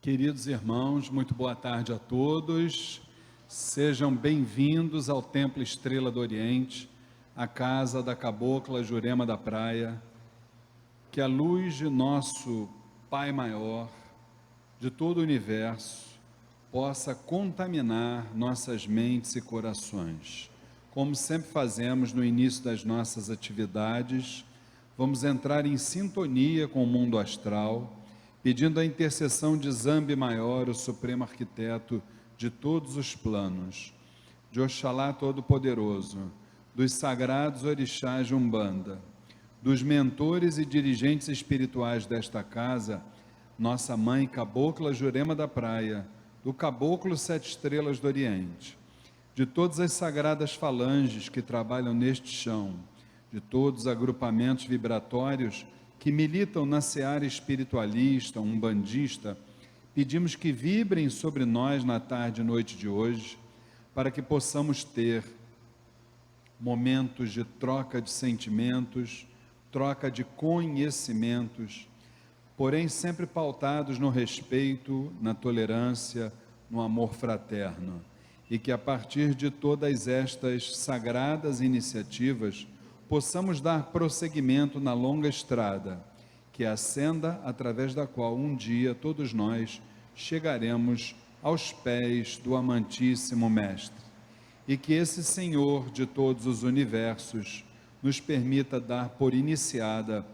Queridos irmãos, muito boa tarde a todos. Sejam bem-vindos ao Templo Estrela do Oriente, a casa da Cabocla Jurema da Praia. Que a luz de nosso Pai Maior, de todo o universo, possa contaminar nossas mentes e corações. Como sempre fazemos no início das nossas atividades, vamos entrar em sintonia com o mundo astral, pedindo a intercessão de Zambi Maior, o Supremo Arquiteto de todos os planos, de Oxalá Todo-Poderoso, dos sagrados orixás de Umbanda, dos mentores e dirigentes espirituais desta casa, nossa mãe Cabocla Jurema da Praia, do Caboclo Sete Estrelas do Oriente, de todas as sagradas falanges que trabalham neste chão, de todos os agrupamentos vibratórios que militam na seara espiritualista, umbandista, pedimos que vibrem sobre nós na tarde e noite de hoje, para que possamos ter momentos de troca de sentimentos, troca de conhecimentos, porém sempre pautados no respeito, na tolerância, no amor fraterno, e que a partir de todas estas sagradas iniciativas, possamos dar prosseguimento na longa estrada, que é a senda através da qual um dia todos nós chegaremos aos pés do amantíssimo Mestre. E que esse Senhor de todos os universos nos permita dar por iniciada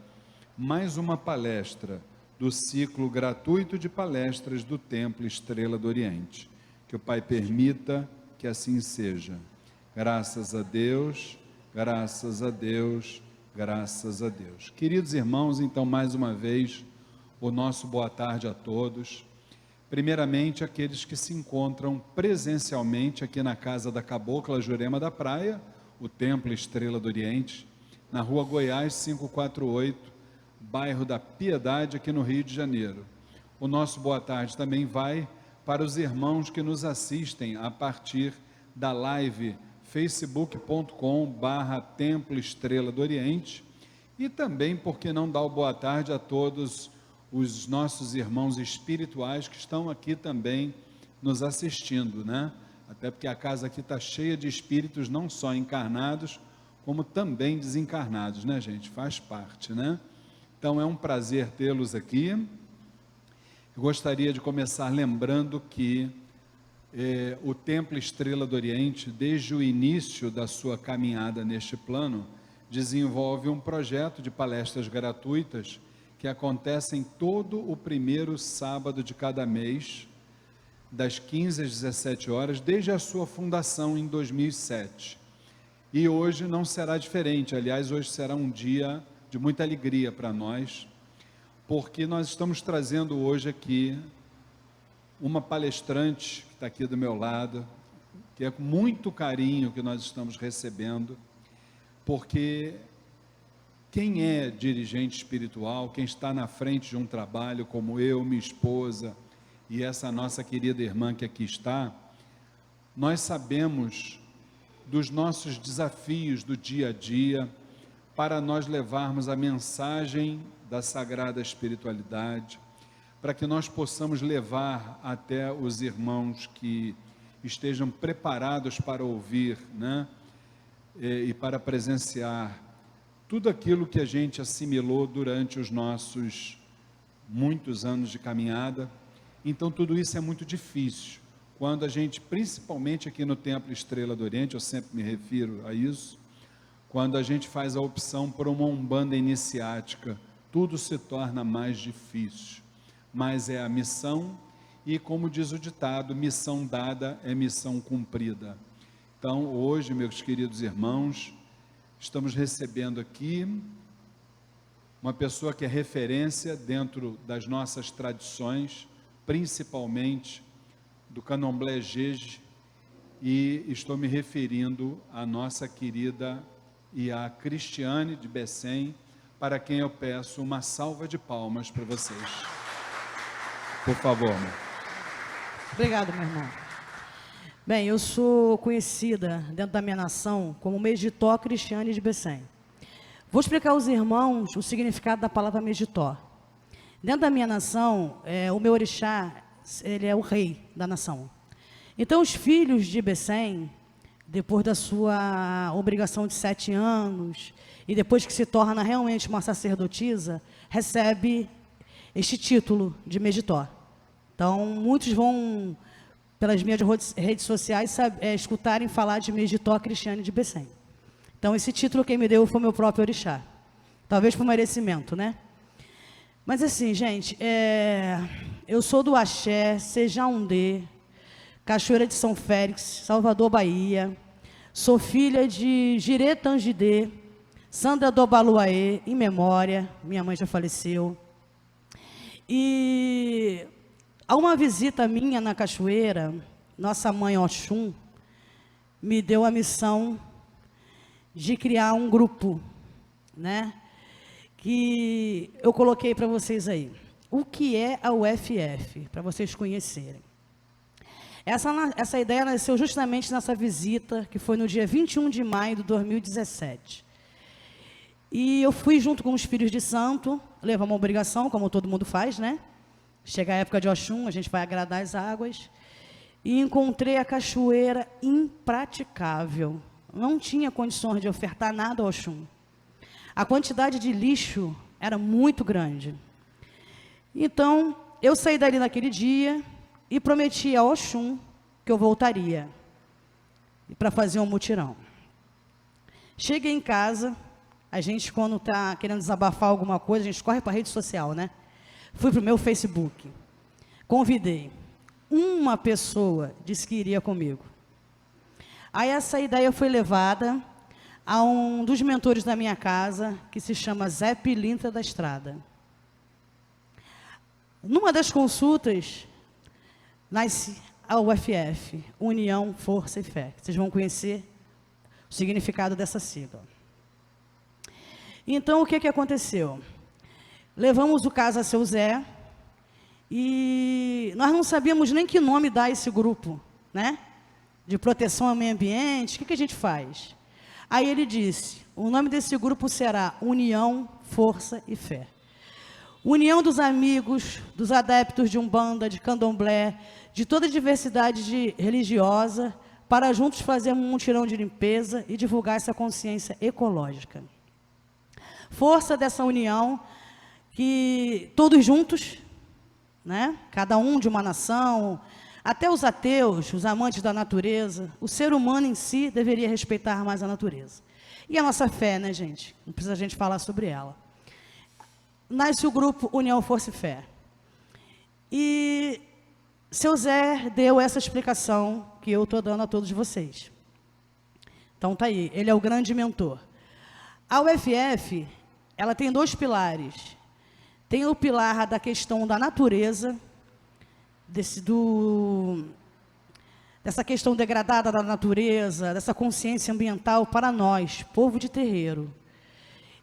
mais uma palestra do ciclo gratuito de palestras do Templo Estrela do Oriente. Que o Pai permita que assim seja. Graças a Deus. Graças a Deus, graças a Deus. Queridos irmãos, então mais uma vez, o nosso boa tarde a todos. Primeiramente, aqueles que se encontram presencialmente aqui na casa da Cabocla Jurema da Praia, o Templo Estrela do Oriente, na Rua Goiás 548, bairro da Piedade, aqui no Rio de Janeiro. O nosso boa tarde também vai para os irmãos que nos assistem a partir da live facebook.com/Templo Estrela do Oriente, e também, por que não, dar o boa tarde a todos os nossos irmãos espirituais que estão aqui também nos assistindo, né? Até porque a casa aqui está cheia de espíritos, não só encarnados, como também desencarnados, né, gente? Faz parte, né? Então é um prazer tê-los aqui. Eu gostaria de começar lembrando que o Templo Estrela do Oriente, desde o início da sua caminhada neste plano, desenvolve um projeto de palestras gratuitas que acontecem todo o primeiro sábado de cada mês, das 15 às 17 horas, desde a sua fundação em 2007. E hoje não será diferente. Aliás, hoje será um dia de muita alegria para nós, porque nós estamos trazendo hoje aqui uma palestrante que está aqui do meu lado, que é com muito carinho que nós estamos recebendo, porque quem é dirigente espiritual, quem está na frente de um trabalho como eu, minha esposa e essa nossa querida irmã que aqui está, nós sabemos dos nossos desafios do dia a dia, para nós levarmos a mensagem da sagrada espiritualidade, para que nós possamos levar até os irmãos que estejam preparados para ouvir, né? E para presenciar tudo aquilo que a gente assimilou durante os nossos muitos anos de caminhada. Então tudo isso é muito difícil, quando a gente, principalmente aqui no Templo Estrela do Oriente, eu sempre me refiro a isso, quando a gente faz a opção por uma umbanda iniciática, tudo se torna mais difícil. Mas é a missão, e como diz o ditado, missão dada é missão cumprida. Então hoje, meus queridos irmãos, estamos recebendo aqui uma pessoa que é referência dentro das nossas tradições, principalmente do Candomblé Jeje, e estou me referindo à nossa querida e a Cristiane de Bessem, para quem eu peço uma salva de palmas para vocês. Por favor, meu. Obrigado, meu irmão. Bem, eu sou conhecida dentro da minha nação como Medjitó Cristiane de Bessem. Vou explicar aos irmãos o significado da palavra Medjitó. Dentro da minha nação, o meu orixá ele é o rei da nação. Então, os filhos de Bessem, depois da sua obrigação de 7 anos, e depois que se torna realmente uma sacerdotisa, recebe este título de Megidó. Então, muitos vão, pelas minhas redes sociais, escutarem falar de Megidó Cristiane de Bessem. Então, esse título quem me deu foi meu próprio orixá. Talvez por merecimento, né? Mas assim, gente, eu sou do Axé, Sejaundê, Cachoeira de São Félix, Salvador, Bahia. Sou filha de Jirê Tangidê, Sandra Dobaluaê, em memória. Minha mãe já faleceu. E a uma visita minha na cachoeira, nossa mãe Oxum me deu a missão de criar um grupo, né? Que eu coloquei para vocês aí. O que é a UFF? Para vocês conhecerem. Essa ideia nasceu justamente nessa visita, que foi no dia 21 de maio de 2017. E eu fui junto com os filhos de santo, levar uma obrigação, como todo mundo faz, né? Chega a época de Oxum, a gente vai agradar as águas. E encontrei a cachoeira impraticável. Não tinha condições de ofertar nada ao Oxum. A quantidade de lixo era muito grande. Então, eu saí dali naquele dia e prometi a Oxum que eu voltaria para fazer um mutirão. Cheguei em casa, a gente quando está querendo desabafar alguma coisa, a gente corre para a rede social, né? Fui para o meu Facebook, convidei. Uma pessoa disse que iria comigo. Aí essa ideia foi levada a um dos mentores da minha casa, que se chama Zé Pilintra da Estrada. Numa das consultas, nasce a UFF, União, Força e Fé. Vocês vão conhecer o significado dessa sigla. Então, o que aconteceu? Levamos o caso a seu Zé, e nós não sabíamos nem que nome dar a esse grupo, né? De proteção ao meio ambiente, o que a gente faz? Aí ele disse, o nome desse grupo será União, Força e Fé. União dos amigos, dos adeptos de Umbanda, de Candomblé, de toda a diversidade religiosa, para juntos fazermos um mutirão de limpeza e divulgar essa consciência ecológica. Força dessa união, que todos juntos, né? Cada um de uma nação, até os ateus, os amantes da natureza, o ser humano em si deveria respeitar mais a natureza. E a nossa fé, né, gente? Não precisa a gente falar sobre ela. Nasce o grupo União, Força e Fé. E seu Zé deu essa explicação que eu estou dando a todos vocês. Então, tá aí, ele é o grande mentor. A UFF, ela tem 2 pilares. Tem o pilar da questão da natureza, dessa questão degradada da natureza, dessa consciência ambiental para nós, povo de terreiro.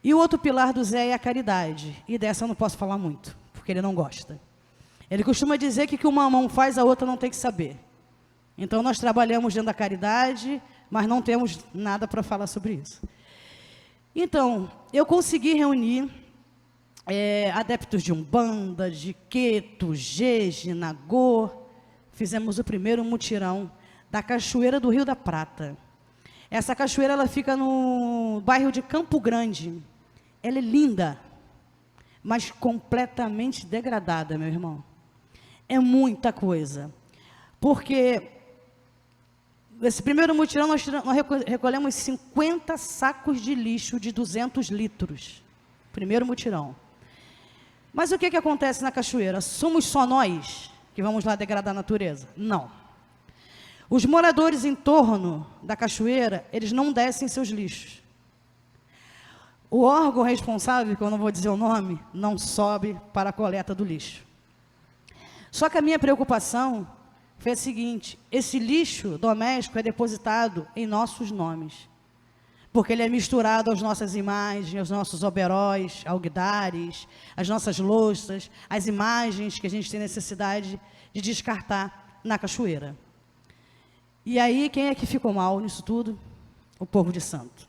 E o outro pilar do Zé é a caridade. E dessa eu não posso falar muito, porque ele não gosta. Ele costuma dizer que o que uma mão faz, a outra não tem que saber. Então, nós trabalhamos dentro da caridade, mas não temos nada para falar sobre isso. Então, eu consegui reunir adeptos de Umbanda, de Queto, Jeje, Nagô. Fizemos o primeiro mutirão da Cachoeira do Rio da Prata. Essa cachoeira, ela fica no bairro de Campo Grande. Ela é linda, mas completamente degradada, meu irmão. É muita coisa. Porque nesse primeiro mutirão nós recolhemos 50 sacos de lixo de 200 litros. Primeiro mutirão. Mas o que acontece na cachoeira? Somos só nós que vamos lá degradar a natureza? Não. Os moradores em torno da cachoeira, eles não descem seus lixos. O órgão responsável, que eu não vou dizer o nome, não sobe para a coleta do lixo. Só que a minha preocupação foi a seguinte: esse lixo doméstico é depositado em nossos nomes. Porque ele é misturado às nossas imagens, aos nossos oberóis, alguidares, às nossas louças, às imagens que a gente tem necessidade de descartar na cachoeira. E aí, quem é que ficou mal nisso tudo? O povo de santo.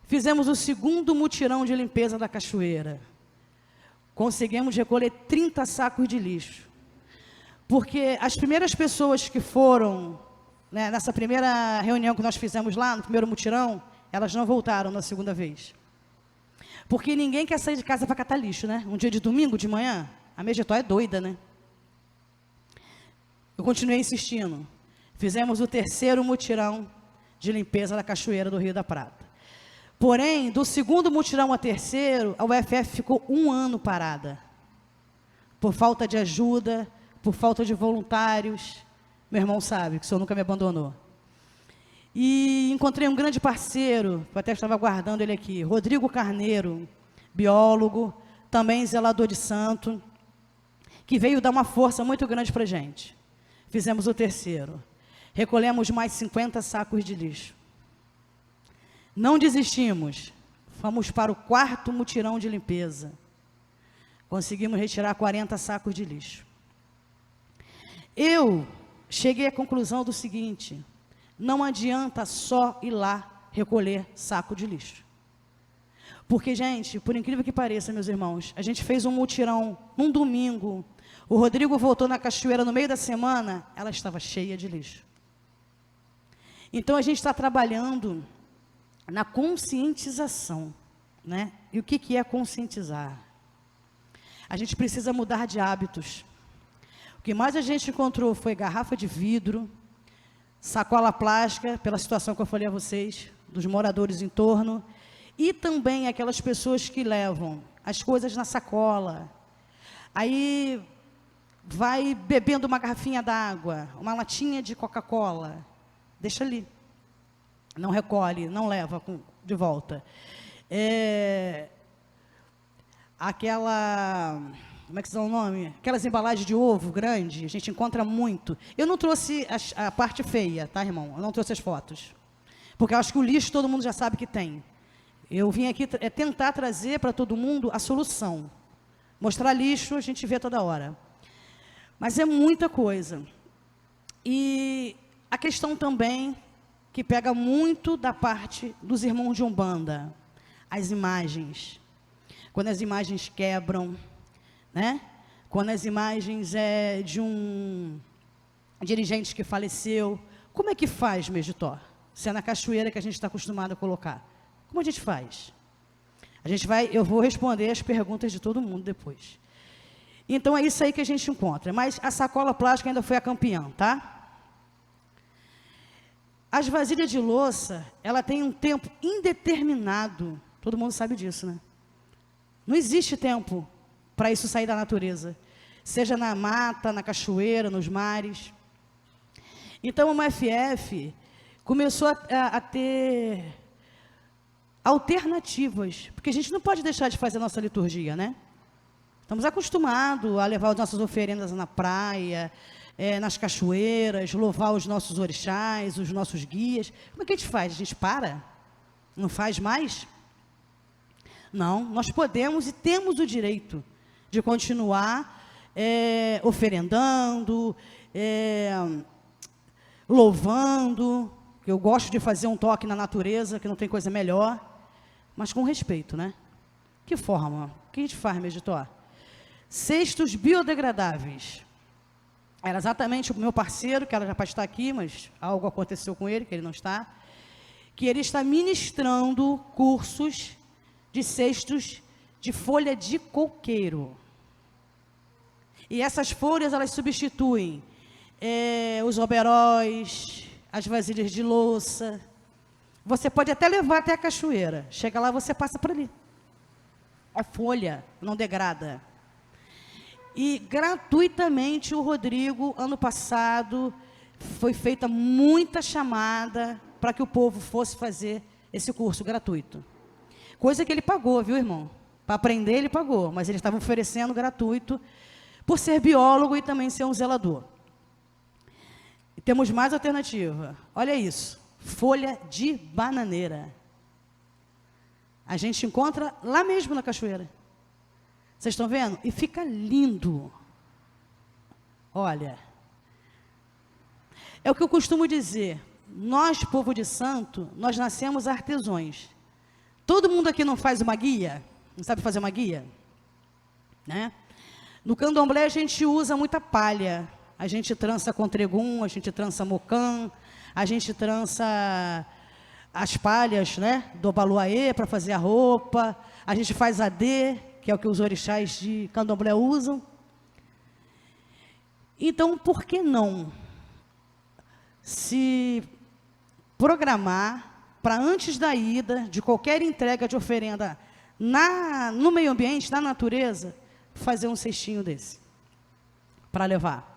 Fizemos o segundo mutirão de limpeza da cachoeira. Conseguimos recolher 30 sacos de lixo. Porque as primeiras pessoas que foram, né, nessa primeira reunião que nós fizemos lá, no primeiro mutirão, elas não voltaram na segunda vez. Porque ninguém quer sair de casa para catar lixo, né? Um dia de domingo, de manhã, a Megitó é doida, né? Eu continuei insistindo. Fizemos o terceiro mutirão de limpeza da Cachoeira do Rio da Prata. Porém, do segundo mutirão ao terceiro, a UFF ficou 1 ano parada. Por falta de ajuda, por falta de voluntários. Meu irmão sabe que o senhor nunca me abandonou. E encontrei um grande parceiro, eu até estava aguardando ele aqui, Rodrigo Carneiro, biólogo, também zelador de santo, que veio dar uma força muito grande para a gente. Fizemos o terceiro. Recolhemos mais 50 sacos de lixo. Não desistimos. Fomos para o 4º mutirão de limpeza. Conseguimos retirar 40 sacos de lixo. Eu cheguei à conclusão do seguinte: não adianta só ir lá recolher saco de lixo. Porque, gente, por incrível que pareça, meus irmãos, a gente fez um mutirão num domingo. O Rodrigo voltou na cachoeira no meio da semana, ela estava cheia de lixo. Então, a gente está trabalhando na conscientização, né? E o que é conscientizar? A gente precisa mudar de hábitos. O que mais a gente encontrou foi garrafa de vidro, sacola plástica, pela situação que eu falei a vocês, dos moradores em torno, e também aquelas pessoas que levam as coisas na sacola. Aí vai bebendo uma garrafinha d'água, uma latinha de Coca-Cola, deixa ali. Não recolhe, não leva de volta. Como é que se dá o nome? Aquelas embalagens de ovo grande, a gente encontra muito. Eu não trouxe a parte feia, tá, irmão? Eu não trouxe as fotos. Porque eu acho que o lixo todo mundo já sabe que tem. Eu vim aqui tentar trazer para todo mundo a solução. Mostrar lixo, a gente vê toda hora. Mas é muita coisa. E a questão também, que pega muito da parte dos irmãos de Umbanda, as imagens. Quando as imagens quebram, né? Quando as imagens de um dirigente que faleceu, como é que faz, Megitó? Se é na cachoeira que a gente está acostumado a colocar. Como a gente faz? Eu vou responder as perguntas de todo mundo depois. Então, é isso aí que a gente encontra. Mas a sacola plástica ainda foi a campeã, tá? As vasilhas de louça, ela tem um tempo indeterminado. Todo mundo sabe disso, né? Não existe tempo para isso sair da natureza. Seja na mata, na cachoeira, nos mares. Então, uma FF começou a ter alternativas. Porque a gente não pode deixar de fazer a nossa liturgia, né? Estamos acostumados a levar as nossas oferendas na praia, nas cachoeiras, louvar os nossos orixás, os nossos guias. Como é que a gente faz? A gente para? Não faz mais? Não, nós podemos e temos o direito de continuar oferendando, louvando. Eu gosto de fazer um toque na natureza, que não tem coisa melhor, mas com respeito, né? Que forma? O que a gente faz, Megitó? Cestos biodegradáveis. Era exatamente o meu parceiro, que era já para estar aqui, mas algo aconteceu com ele, que ele não está, que ele está ministrando cursos de cestos de folha de coqueiro. E essas folhas, elas substituem os oberóis, as vasilhas de louça. Você pode até levar até a cachoeira. Chega lá, você passa por ali. É folha, não degrada. E gratuitamente o Rodrigo, ano passado, foi feita muita chamada para que o povo fosse fazer esse curso gratuito. Coisa que ele pagou, viu, irmão? Para aprender ele pagou, mas ele estava oferecendo gratuito por ser biólogo e também ser um zelador. E temos mais alternativa. Olha isso, folha de bananeira. A gente encontra lá mesmo na cachoeira. Vocês estão vendo? E fica lindo. Olha, é o que eu costumo dizer. Nós, povo de santo, nós nascemos artesãos. Todo mundo aqui não faz uma guia? Não sabe fazer uma guia? Né? No candomblé a gente usa muita palha. a gente trança contregum, a gente trança mocã, a gente trança as palhas, né, do baluaê para fazer a roupa, a gente faz adê, que é o que os orixás de candomblé usam. Então, por que não se programar para antes da ida de qualquer entrega de oferenda no meio ambiente, na natureza, fazer um cestinho desse para levar?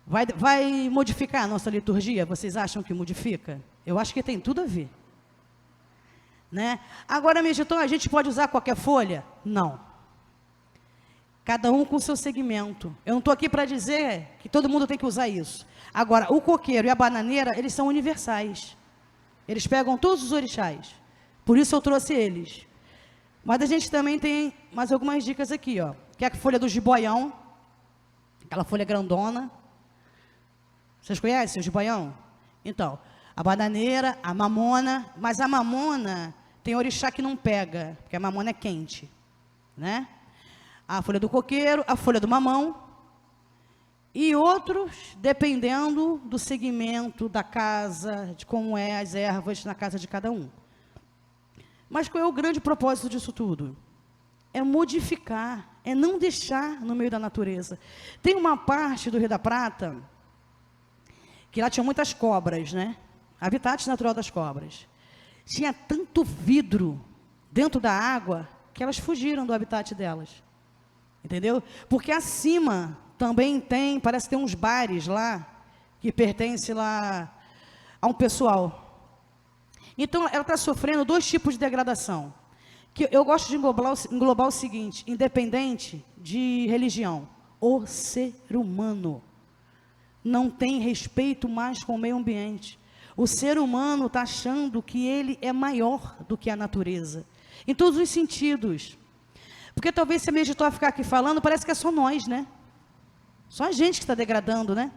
Vai modificar a nossa liturgia? Vocês acham que modifica? Eu acho que tem tudo a ver, né? Agora, Mediton, a gente pode usar qualquer folha? Não. Cada um com o seu segmento. Eu não estou aqui para dizer que todo mundo tem que usar isso. Agora, o coqueiro e a bananeira, eles são universais. Eles pegam todos os orixás. Por isso eu trouxe eles. Mas a gente também tem mais algumas dicas aqui, ó. Que é a folha do jiboião, aquela folha grandona. Vocês conhecem o jiboião? Então, a bananeira, a mamona, mas a mamona tem orixá que não pega, porque a mamona é quente, né? A folha do coqueiro, a folha do mamão e outros, dependendo do segmento da casa, de como é as ervas na casa de cada um. Mas qual é o grande propósito disso tudo? É modificar, é não deixar no meio da natureza. Tem uma parte do Rio da Prata que lá tinha muitas cobras, né? Habitat natural das cobras. Tinha tanto vidro dentro da água que elas fugiram do habitat delas. Entendeu? Porque acima também tem, parece que tem uns bares lá, que pertencem lá a um pessoal. Então, ela está sofrendo 2 tipos de degradação. Que eu gosto de englobar o seguinte, independente de religião. O ser humano não tem respeito mais com o meio ambiente. O ser humano está achando que ele é maior do que a natureza. Em todos os sentidos. Porque talvez se a Meditor ficar aqui falando, parece que é só nós, né? Só a gente que está degradando, né?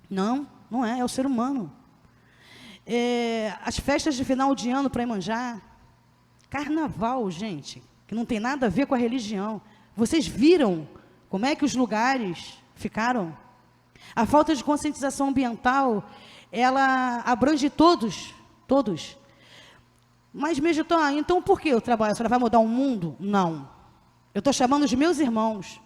Não, não é, é o ser humano. As festas de final de ano para Iemanjá, carnaval, gente, que não tem nada a ver com a religião. Vocês viram como é que os lugares ficaram? A falta de conscientização ambiental, ela abrange todos. Mas, Meditor, então por que eu trabalho? A senhora vai mudar o mundo? Não. Eu estou chamando os meus irmãos,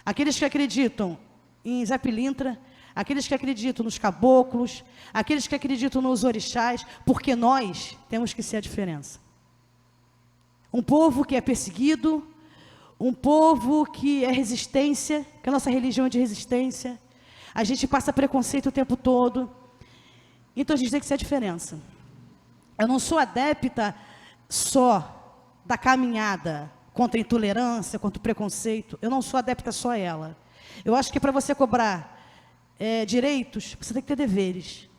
aqueles que acreditam em Zé Pilintra, aqueles que acreditam nos caboclos, aqueles que acreditam nos orixás, porque nós temos que ser a diferença. Um povo que é perseguido, um povo que é resistência, que a nossa religião é de resistência, a gente passa preconceito o tempo todo, então a gente tem que ser a diferença. Eu não sou adepta só da caminhada contra a intolerância, contra o preconceito. Eu não sou adepta só a ela. Eu acho que para você cobrar direitos, você tem que ter deveres.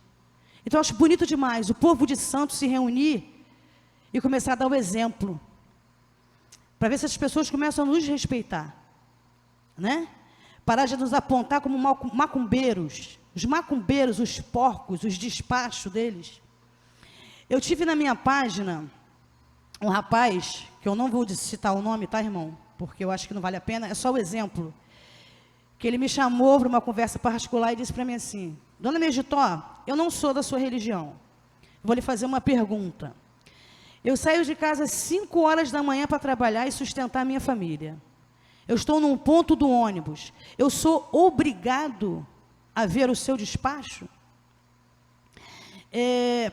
Então, eu acho bonito demais o povo de Santos se reunir e começar a dar o exemplo. Para ver se as pessoas começam a nos respeitar. Né? Parar de nos apontar como macumbeiros. Os macumbeiros, os porcos, os despachos deles. Eu tive na minha página um rapaz, que eu não vou citar o nome, tá, irmão? Porque eu acho que não vale a pena, é só o exemplo. Que ele me chamou para uma conversa particular e disse para mim assim, Dona Meditor, eu não sou da sua religião. Vou lhe fazer uma pergunta. Eu saio de casa às 5 horas da manhã para trabalhar e sustentar a minha família. Eu estou num ponto do ônibus. Eu sou obrigado a ver o seu despacho?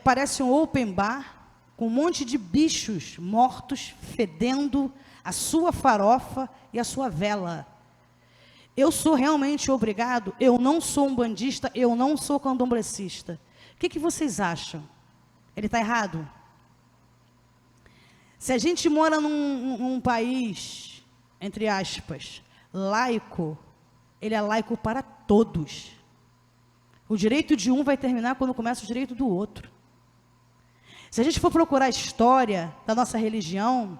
Parece um open bar, com um monte de bichos mortos, fedendo a sua farofa e a sua vela. Eu sou realmente obrigado? Eu não sou um bandista, eu não sou candomblecista. O que vocês acham? Ele está errado? Se a gente mora num país, entre aspas, laico, ele é laico para todos. O direito de um vai terminar quando começa o direito do outro. Se a gente for procurar a história da nossa religião,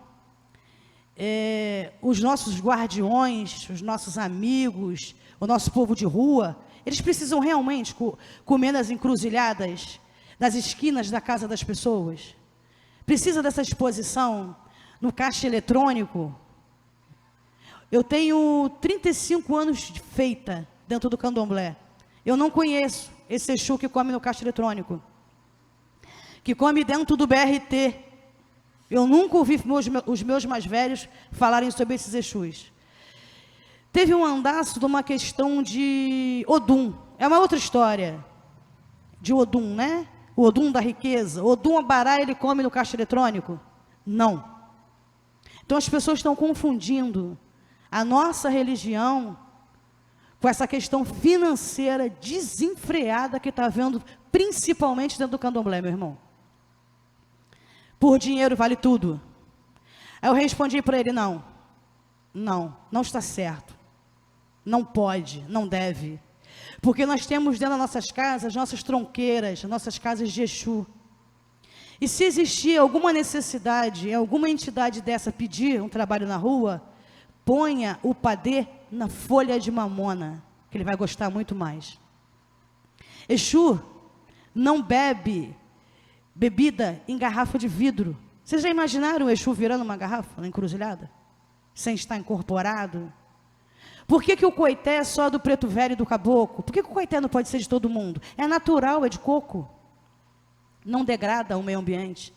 os nossos guardiões, os nossos amigos, o nosso povo de rua, eles precisam realmente comer nas encruzilhadas, nas esquinas da casa das pessoas? Precisa dessa exposição no caixa eletrônico? Eu tenho 35 anos dentro do candomblé. Eu não conheço esse Exu que come no caixa eletrônico, que come dentro do BRT. Eu nunca ouvi os meus mais velhos falarem sobre esses Exus. Teve um andaço de uma questão de Odum. É uma outra história de Odum, né? O Odum da riqueza. Odum Abará, ele come no caixa eletrônico? Não. Então as pessoas estão confundindo a nossa religião com essa questão financeira desenfreada que está havendo, principalmente dentro do candomblé, meu irmão. Por dinheiro vale tudo. Aí eu respondi para ele, não está certo. Não pode, não deve. Porque nós temos dentro das nossas casas, nossas tronqueiras, nossas casas de Exu. E se existir alguma necessidade, alguma entidade dessa pedir um trabalho na rua, ponha o padê na folha de mamona, que ele vai gostar muito mais. Exu não bebe bebida em garrafa de vidro. Vocês já imaginaram o Exu virando uma garrafa na encruzilhada? Sem estar incorporado? Por que o coité é só do preto velho e do caboclo? Por que o coité não pode ser de todo mundo? É natural, é de coco. Não degrada o meio ambiente.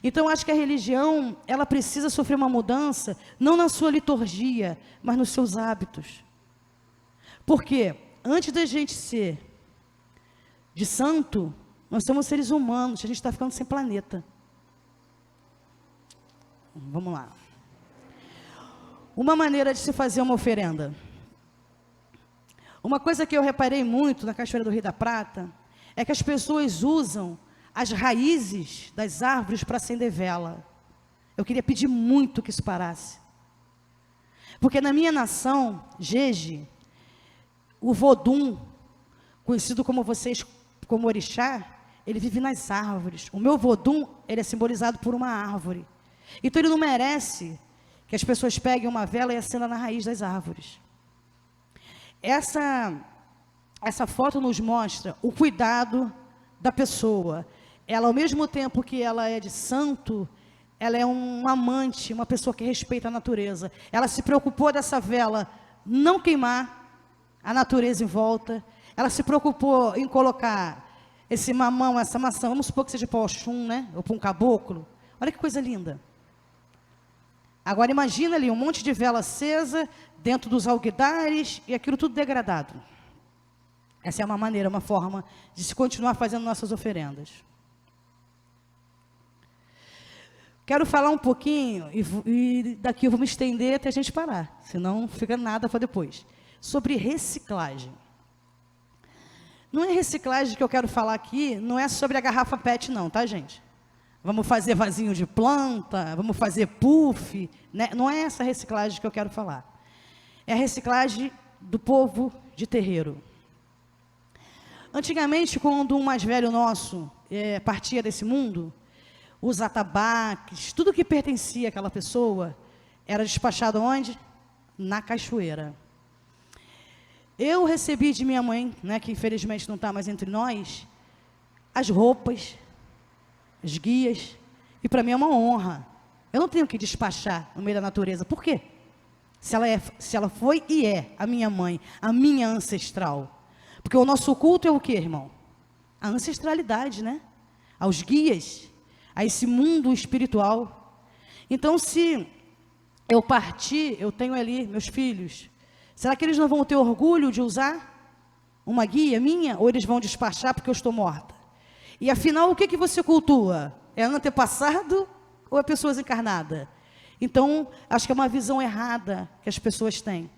Então, acho que a religião, ela precisa sofrer uma mudança, não na sua liturgia, mas nos seus hábitos. Porque, antes da gente ser de santo, nós somos seres humanos, a gente está ficando sem planeta. Vamos lá. Uma maneira de se fazer uma oferenda. Uma coisa que eu reparei muito na Cachoeira do Rio da Prata, é que as pessoas usam as raízes das árvores para acender vela. Eu queria pedir muito que isso parasse. Porque na minha nação, Jeje, o Vodum, conhecido como vocês, como orixá, ele vive nas árvores. O meu Vodum, ele é simbolizado por uma árvore. Então ele não merece que as pessoas peguem uma vela e acendam na raiz das árvores. Essa foto nos mostra o cuidado da pessoa. Ela, ao mesmo tempo que ela é de santo, ela é um amante, uma pessoa que respeita a natureza. Ela se preocupou dessa vela não queimar a natureza em volta. Ela se preocupou em colocar esse mamão, essa maçã, vamos supor que seja para o Oxum, né? Ou para um caboclo. Olha que coisa linda. Agora imagina ali um monte de vela acesa dentro dos alguidares e aquilo tudo degradado. Essa é uma maneira, uma forma de se continuar fazendo nossas oferendas. Quero falar um pouquinho, e daqui eu vou me estender até a gente parar, senão não fica nada para depois. Sobre reciclagem. Não é reciclagem que eu quero falar aqui, não é sobre a garrafa PET não, tá, gente? Vamos fazer vasinho de planta, vamos fazer puff, né? Não é essa reciclagem que eu quero falar. É a reciclagem do povo de terreiro. Antigamente, quando um mais velho nosso partia desse mundo, os atabaques, tudo que pertencia àquela pessoa, era despachado onde? Na cachoeira. Eu recebi de minha mãe, né, que infelizmente não está mais entre nós, as roupas, as guias, e para mim é uma honra. Eu não tenho que despachar no meio da natureza. Por quê? Se ela foi e é a minha mãe, a minha ancestral. Porque o nosso culto é o quê, irmão? A ancestralidade, né? Aos guias, a esse mundo espiritual. Então, se eu partir, eu tenho ali meus filhos. Será que eles não vão ter orgulho de usar uma guia minha? Ou eles vão despachar porque eu estou morta? E afinal, o que você cultua? É antepassado ou é pessoas encarnadas? Então, acho que é uma visão errada que as pessoas têm.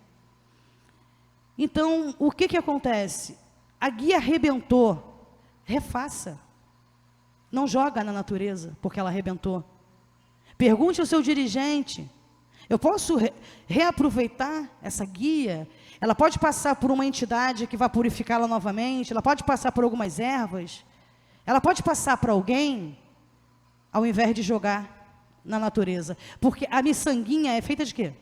Então, o que acontece? A guia arrebentou, refaça. Não joga na natureza, porque ela arrebentou. Pergunte ao seu dirigente, eu posso reaproveitar essa guia? Ela pode passar por uma entidade que vai purificá-la novamente? Ela pode passar por algumas ervas? Ela pode passar para alguém, ao invés de jogar na natureza. Porque a miçanguinha é feita de quê?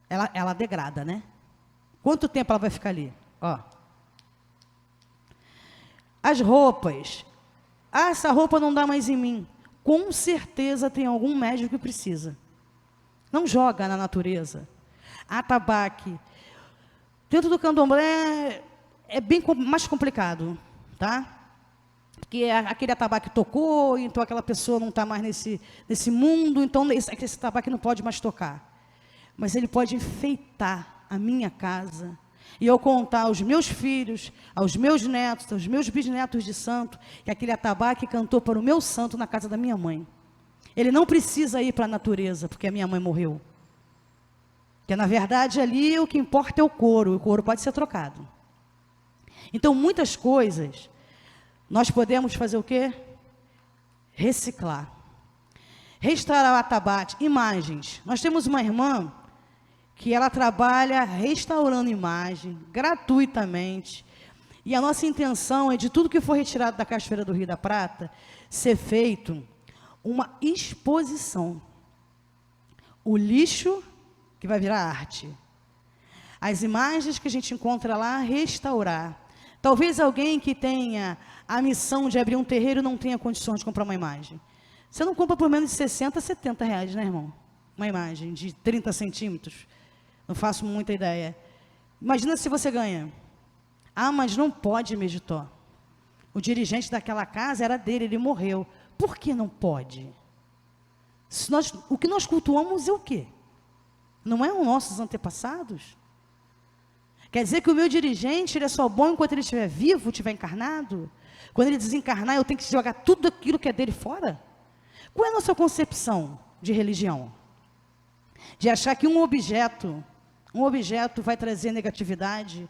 Ela degrada, né? Quanto tempo ela vai ficar ali? Ó. As roupas. Ah, essa roupa não dá mais em mim. Com certeza tem algum médico que precisa. Não joga na natureza. Atabaque. Dentro do candomblé é bem mais complicado, tá? Porque aquele atabaque tocou, então aquela pessoa não está mais nesse mundo, então esse atabaque não pode mais tocar. Mas ele pode enfeitar a minha casa, e eu contar aos meus filhos, aos meus netos, aos meus bisnetos de santo, que aquele atabaque cantou para o meu santo na casa da minha mãe. Ele não precisa ir para a natureza, porque a minha mãe morreu. Porque, na verdade, ali o que importa é o couro pode ser trocado. Então, muitas coisas, nós podemos fazer o quê? Reciclar. Restaurar o atabaque, imagens. Nós temos uma irmã que ela trabalha restaurando imagem, gratuitamente. E a nossa intenção é de tudo que for retirado da Cachoeira do Rio da Prata, ser feito uma exposição. O lixo que vai virar arte. As imagens que a gente encontra lá, restaurar. Talvez alguém que tenha a missão de abrir um terreiro não tenha condições de comprar uma imagem. Você não compra por menos de 60, 70 reais, né, irmão? Uma imagem de 30 centímetros. Não faço muita ideia. Imagina se você ganha. Ah, mas não pode, Meditó. O dirigente daquela casa era dele, ele morreu. Por que não pode? O que nós cultuamos é o quê? Não é os nossos antepassados? Quer dizer que o meu dirigente ele é só bom enquanto ele estiver vivo, estiver encarnado? Quando ele desencarnar, eu tenho que jogar tudo aquilo que é dele fora? Qual é a nossa concepção de religião? De achar que um objeto vai trazer negatividade,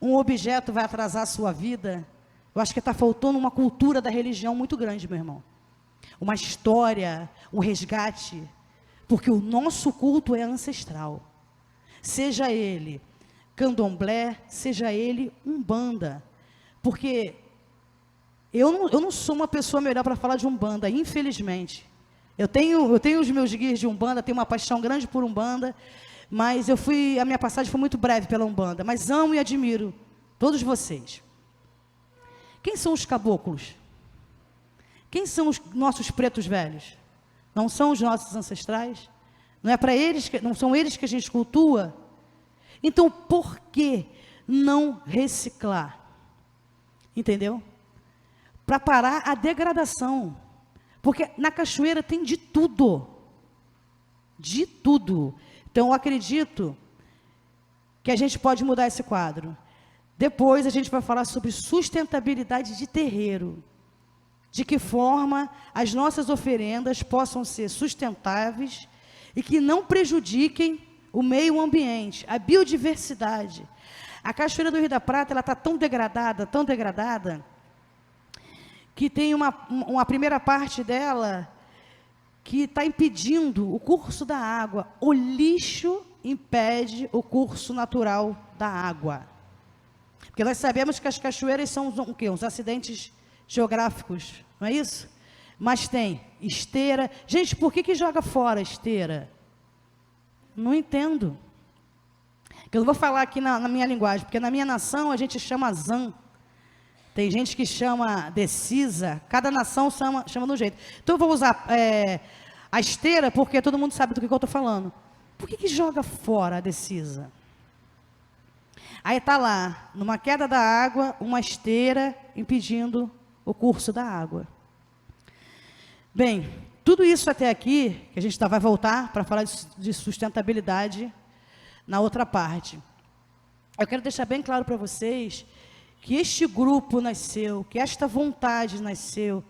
um objeto vai atrasar a sua vida. Eu acho que está faltando uma cultura da religião muito grande, meu irmão. Uma história, um resgate, porque o nosso culto é ancestral. Seja ele candomblé, seja ele umbanda. Porque eu não sou uma pessoa melhor para falar de umbanda, infelizmente. Eu tenho os meus guias de umbanda, tenho uma paixão grande por umbanda, mas a minha passagem foi muito breve pela umbanda, mas amo e admiro todos vocês. Quem são os caboclos? Quem são os nossos pretos velhos? Não são os nossos ancestrais? Não é para eles, não são eles que a gente cultua? Então, por que não reciclar? Entendeu? Para parar a degradação. Porque na cachoeira tem de tudo. De tudo. Então, eu acredito que a gente pode mudar esse quadro. Depois, a gente vai falar sobre sustentabilidade de terreiro. De que forma as nossas oferendas possam ser sustentáveis e que não prejudiquem o meio ambiente, a biodiversidade. A Cachoeira do Rio da Prata ela está tão degradada, que tem uma primeira parte dela que está impedindo o curso da água. O lixo impede o curso natural da água. Porque nós sabemos que as cachoeiras são o quê? Uns acidentes geográficos, não é isso? Mas tem esteira. Gente, por que joga fora a esteira? Não entendo. Eu não vou falar aqui na minha linguagem, porque na minha nação a gente chama zan. Tem gente que chama decisa, cada nação chama de um jeito. Então eu vou usar a esteira, porque todo mundo sabe do que eu estou falando. Por que joga fora a decisa? Aí está lá, numa queda da água, uma esteira impedindo o curso da água. Bem, tudo isso até aqui, que a gente vai voltar para falar de sustentabilidade na outra parte. Eu quero deixar bem claro para vocês que este grupo nasceu, que esta vontade nasceu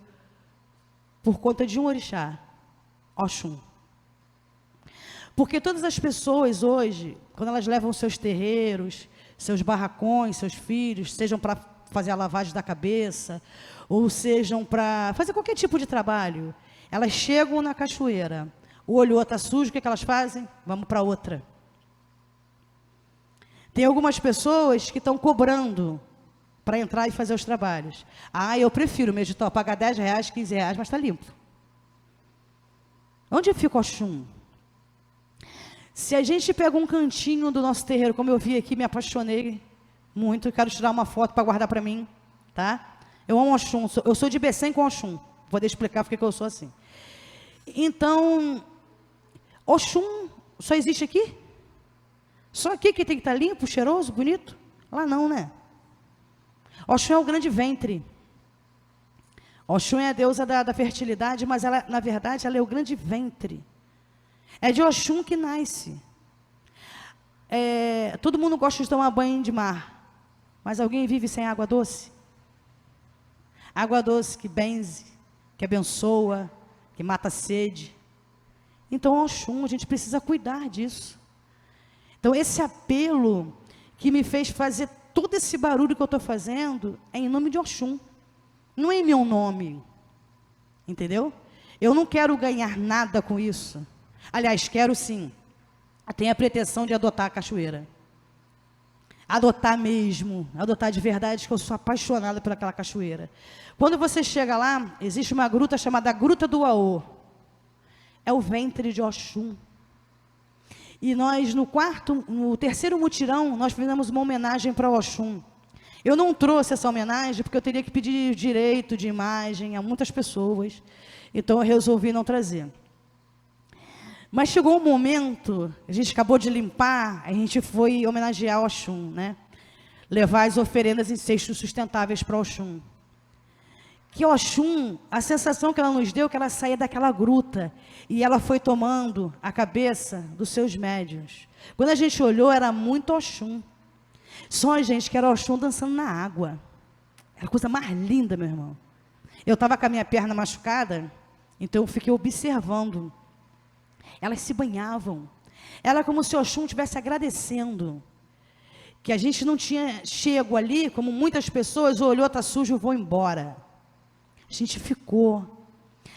por conta de um orixá, Oxum. Porque todas as pessoas hoje, quando elas levam seus terreiros, seus barracões, seus filhos, sejam para fazer a lavagem da cabeça, ou sejam para fazer qualquer tipo de trabalho, elas chegam na cachoeira, o olho está sujo, o que elas fazem? Vamos para outra. Tem algumas pessoas que estão cobrando para entrar e fazer os trabalhos. Ah, eu prefiro, Meditó, pagar 10 reais, 15 reais, mas está limpo. Onde fica o Oxum? Se a gente pega um cantinho do nosso terreiro, como eu vi aqui, me apaixonei muito, quero tirar uma foto para guardar para mim, tá? Eu amo Oxum, eu sou de Becém com Oxum. Vou poder explicar porque que eu sou assim. Então, Oxum só existe aqui? Só aqui que tem que estar limpo, cheiroso, bonito? Lá não, né? Oxum é o grande ventre. Oxum é a deusa da fertilidade, mas ela, na verdade, ela é o grande ventre. É de Oxum que nasce. Todo mundo gosta de tomar banho de mar, mas alguém vive sem água doce? Água doce que benze, que abençoa, que mata a sede. Então, Oxum, a gente precisa cuidar disso. Então, esse apelo que me fez fazer todo esse barulho que eu estou fazendo é em nome de Oxum. Não é em meu nome. Entendeu? Eu não quero ganhar nada com isso. Aliás, quero sim. Tenho a pretensão de adotar a cachoeira. Adotar mesmo. Adotar de verdade, que eu sou apaixonada por aquela cachoeira. Quando você chega lá, existe uma gruta chamada Gruta do Uaô. É o ventre de Oxum. E nós, no terceiro mutirão, nós fizemos uma homenagem para Oxum. Eu não trouxe essa homenagem porque eu teria que pedir direito de imagem a muitas pessoas. Então, eu resolvi não trazer. Mas chegou um momento, a gente acabou de limpar, a gente foi homenagear Oxum, né? Levar as oferendas em cestos sustentáveis para Oxum. Que Oxum, a sensação que ela nos deu, que ela saía daquela gruta, e ela foi tomando a cabeça dos seus médiuns. Quando a gente olhou, era muito Oxum. Só, gente, que era Oxum dançando na água. Era a coisa mais linda, meu irmão. Eu estava com a minha perna machucada, então eu fiquei observando. Elas se banhavam. Era como se Oxum estivesse agradecendo. Que a gente não tinha chego ali, como muitas pessoas, olhou, está sujo, vou embora. A gente ficou.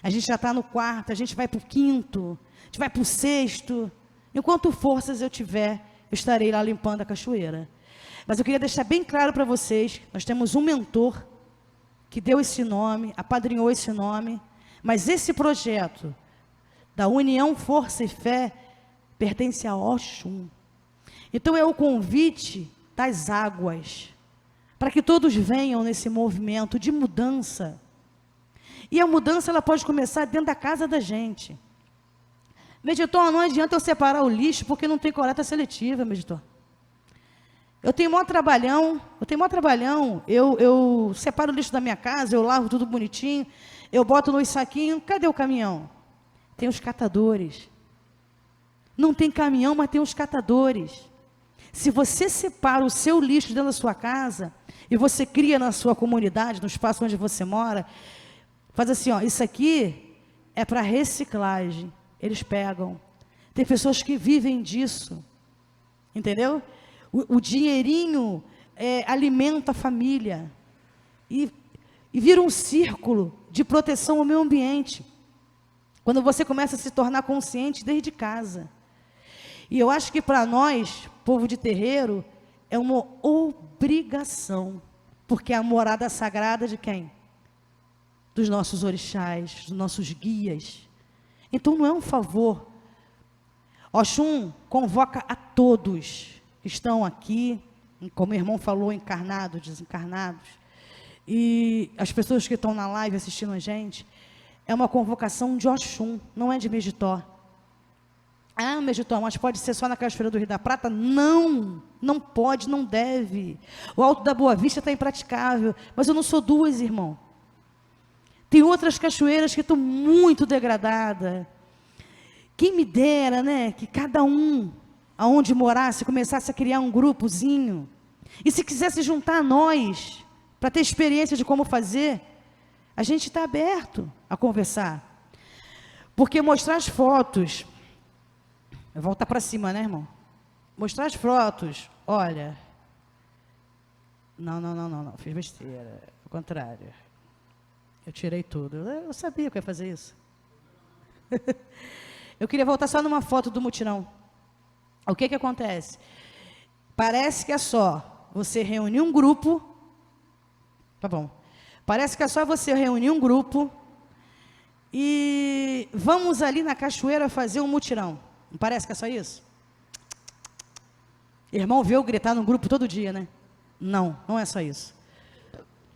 A gente já está no quarto, a gente vai para o quinto, a gente vai para o sexto. Enquanto forças eu tiver, eu estarei lá limpando a cachoeira. Mas eu queria deixar bem claro para vocês, nós temos um mentor que deu esse nome, apadrinhou esse nome, mas esse projeto da União Força e Fé pertence a Oxum. Então é o convite das águas, para que todos venham nesse movimento de mudança. E a mudança ela pode começar dentro da casa da gente. Meditor, não adianta eu separar o lixo porque não tem coleta seletiva, meditor. Eu tenho maior trabalhão, eu separo o lixo da minha casa, eu lavo tudo bonitinho, eu boto nos saquinhos, cadê o caminhão? Tem os catadores. Não tem caminhão, mas tem os catadores. Se você separa o seu lixo dentro da sua casa, e você cria na sua comunidade, no espaço onde você mora, faz assim, ó, isso aqui é para reciclagem. Eles pegam. Tem pessoas que vivem disso. Entendeu? O dinheirinho alimenta a família. E vira um círculo de proteção ao meio ambiente. Quando você começa a se tornar consciente desde casa. E eu acho que para nós, povo de terreiro, é uma obrigação. Porque é a morada sagrada de quem? Dos nossos orixás, dos nossos guias. Então não é um favor. Oxum convoca a todos que estão aqui, como o irmão falou, encarnados, desencarnados, e as pessoas que estão na live assistindo a gente, é uma convocação de Oxum, não é de Medjitó. Ah, Medjitó, mas pode ser só na Cachoeira do Rio da Prata? Não, não pode, não deve. O Alto da Boa Vista está impraticável, mas eu não sou duas, irmão. Tem outras cachoeiras que estão muito degradadas. Quem me dera, né, que cada um, aonde morasse, começasse a criar um grupozinho. E se quisesse juntar a nós, para ter experiência de como fazer, a gente está aberto a conversar. Porque mostrar as fotos, volta para cima, né, irmão? Mostrar as fotos, olha, não, fiz besteira, ao contrário. Eu tirei tudo. Eu sabia que eu ia fazer isso. Eu queria voltar só numa foto do mutirão. O que acontece? Parece que é só você reunir um grupo. Tá bom. Parece que é só você reunir um grupo e vamos ali na cachoeira fazer um mutirão. Não parece que é só isso? Irmão, vê eu gritar no grupo todo dia, né? Não é só isso.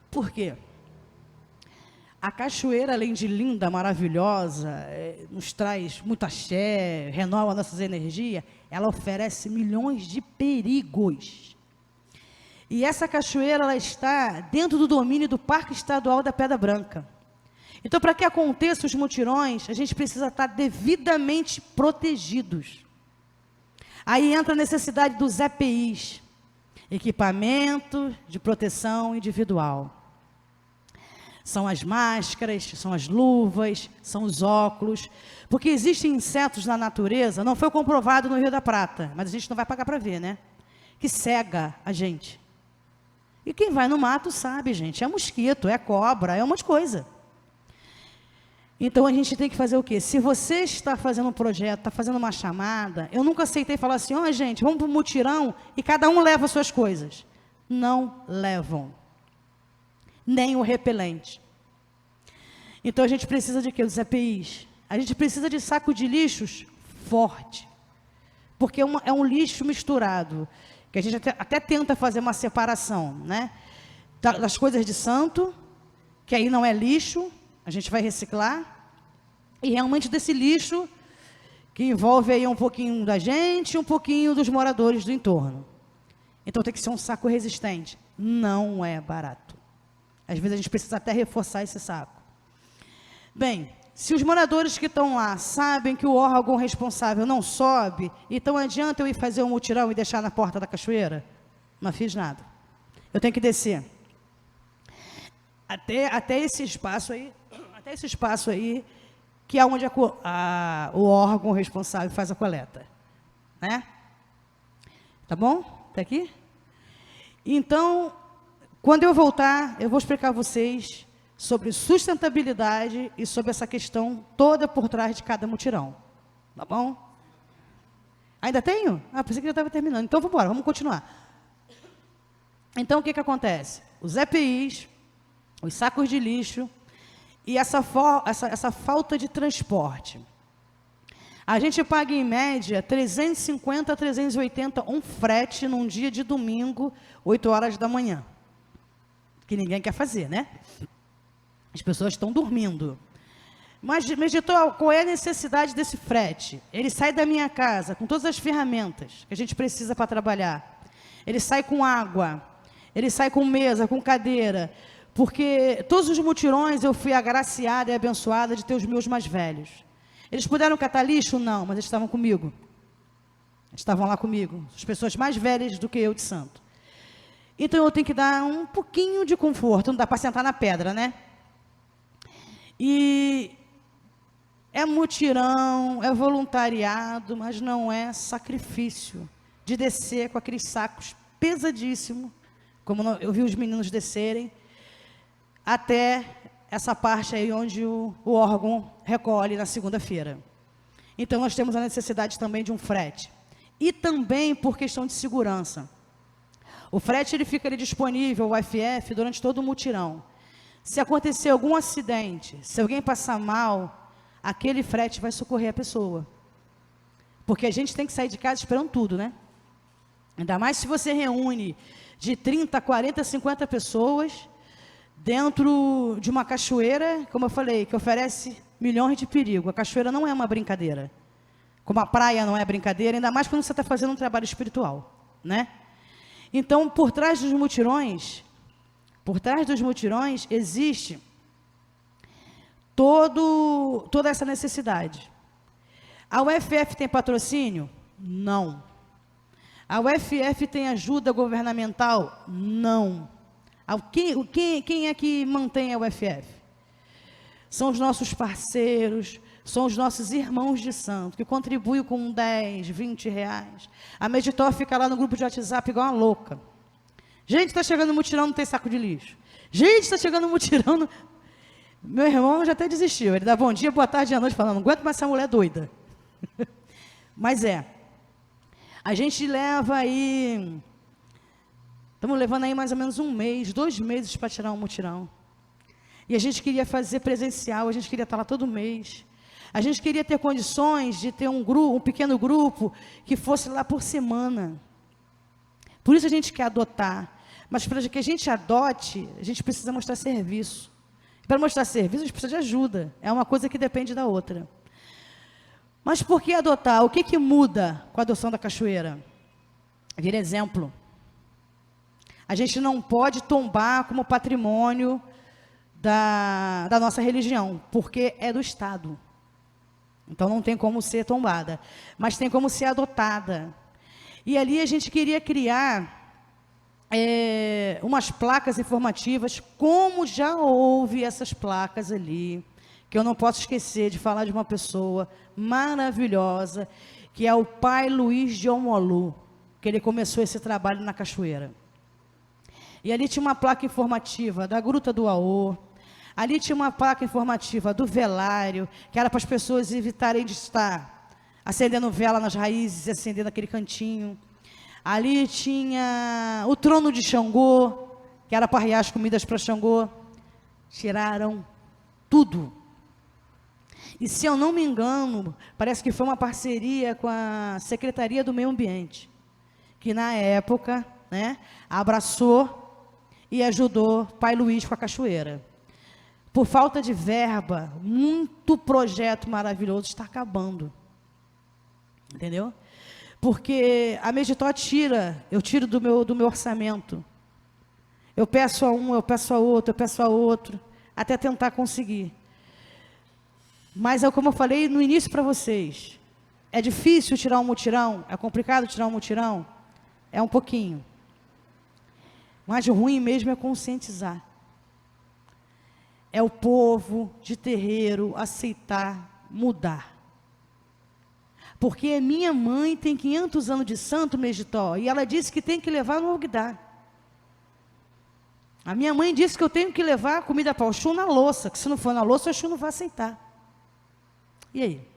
Por quê? A cachoeira, além de linda, maravilhosa, nos traz muito axé, renova nossas energias, ela oferece milhões de perigos. E essa cachoeira, ela está dentro do domínio do Parque Estadual da Pedra Branca. Então, para que aconteçam os mutirões, a gente precisa estar devidamente protegidos. Aí entra a necessidade dos EPIs, equipamento de proteção individual. São as máscaras, são as luvas, são os óculos, porque existem insetos na natureza, não foi comprovado no Rio da Prata, mas a gente não vai pagar para ver, né? Que cega a gente. E quem vai no mato sabe, gente, é mosquito, é cobra, é um monte de coisa. Então, a gente tem que fazer o quê? Se você está fazendo um projeto, está fazendo uma chamada, eu nunca aceitei falar assim, ó, gente, vamos para o mutirão e cada um leva as suas coisas. Não levam. Nem o repelente. Então, a gente precisa de quê? Dos EPIs. A gente precisa de saco de lixos forte. Porque é um lixo misturado, que a gente até tenta fazer uma separação, né? Das coisas de santo, que aí não é lixo, a gente vai reciclar, e realmente desse lixo, que envolve aí um pouquinho da gente e um pouquinho dos moradores do entorno. Então tem que ser um saco resistente. Não é barato. Às vezes a gente precisa até reforçar esse saco. Bem, se os moradores que estão lá sabem que o órgão responsável não sobe, então adianta eu ir fazer um mutirão e deixar na porta da cachoeira? Não fiz nada. Eu tenho que descer. Até esse espaço aí, que é onde o órgão responsável faz a coleta. Né? Tá bom? Tá aqui? Então, quando eu voltar, eu vou explicar a vocês sobre sustentabilidade e sobre essa questão toda por trás de cada mutirão. Tá bom? Ainda tenho? Ah, pensei que já estava terminando. Então, vamos embora, vamos continuar. Então, o que acontece? Os EPIs, os sacos de lixo e essa falta de transporte. A gente paga, em média, 350 a 380 um frete num dia de domingo, 8 horas da manhã. Que ninguém quer fazer, né? As pessoas estão dormindo. Mas, editor, qual é a necessidade desse frete? Ele sai da minha casa com todas as ferramentas que a gente precisa para trabalhar. Ele sai com água, ele sai com mesa, com cadeira, porque todos os mutirões eu fui agraciada e abençoada de ter os meus mais velhos. Eles puderam catar lixo? Não, mas eles estavam comigo. Estavam lá comigo, as pessoas mais velhas do que eu de santo. Então, eu tenho que dar um pouquinho de conforto, não dá para sentar na pedra, né? E é mutirão, é voluntariado, mas não é sacrifício de descer com aqueles sacos pesadíssimos, como eu vi os meninos descerem, até essa parte aí onde o órgão recolhe na segunda-feira. Então, nós temos a necessidade também de um frete. E também por questão de segurança. O frete ele fica ali disponível, o FF, durante todo o mutirão. Se acontecer algum acidente, se alguém passar mal, aquele frete vai socorrer a pessoa. Porque a gente tem que sair de casa esperando tudo, né? Ainda mais se você reúne de 30, 40, 50 pessoas dentro de uma cachoeira, como eu falei, que oferece milhões de perigos. A cachoeira não é uma brincadeira. Como a praia não é brincadeira, ainda mais quando você está fazendo um trabalho espiritual, né? Então, por trás dos mutirões existe toda essa necessidade. A UFF tem patrocínio? Não. A UFF tem ajuda governamental? Não. Quem é que mantém a UFF? São os nossos parceiros, são os nossos irmãos de santo, que contribuem com 10, 20 reais. A Meditor fica lá no grupo de WhatsApp igual uma louca. Gente, está chegando no mutirão, não tem saco de lixo. Gente, está chegando no mutirão. Não... Meu irmão já até desistiu. Ele dá bom dia, boa tarde e à noite, falando, não aguento mais essa mulher doida. Mas a gente leva aí... Estamos levando aí mais ou menos 1 mês, 2 meses para tirar um mutirão. E a gente queria fazer presencial, a gente queria estar lá todo mês. A gente queria ter condições de ter um pequeno grupo que fosse lá por semana. Por isso a gente quer adotar. Mas para que a gente adote, a gente precisa mostrar serviço. para mostrar serviço, a gente precisa de ajuda. É uma coisa que depende da outra. Mas por que adotar? O que muda com a adoção da cachoeira? Vira exemplo. A gente não pode tombar como patrimônio da nossa religião, porque é do Estado. Então não tem como ser tombada, mas tem como ser adotada. E ali a gente queria criar umas placas informativas, como já houve essas placas ali, que eu não posso esquecer de falar de uma pessoa maravilhosa, que é o pai Luiz de Omolu, que ele começou esse trabalho na cachoeira. E ali tinha uma placa informativa da Gruta do Aô, ali tinha uma placa informativa do velário, que era para as pessoas evitarem de estar acendendo vela nas raízes e acendendo aquele cantinho. Ali tinha o trono de Xangô, que era para arriar as comidas para Xangô. Tiraram tudo. E se eu não me engano, parece que foi uma parceria com a Secretaria do Meio Ambiente, que na época, né, abraçou e ajudou Pai Luiz com a cachoeira. Por falta de verba, muito projeto maravilhoso está acabando. Entendeu? Porque a Megitó eu tiro do meu orçamento. Eu peço a um, eu peço a outro, eu peço a outro, até tentar conseguir. Mas é como eu falei no início para vocês, é difícil tirar um mutirão? É complicado tirar um mutirão? É um pouquinho. Mas o ruim mesmo é conscientizar. É o povo de terreiro aceitar mudar. Porque a minha mãe tem 500 anos de santo, Megitó, e ela disse que tem que levar no Alguidar. A minha mãe disse que eu tenho que levar a comida para o Oxum na louça, que se não for na louça, o Oxum não vai aceitar. E aí?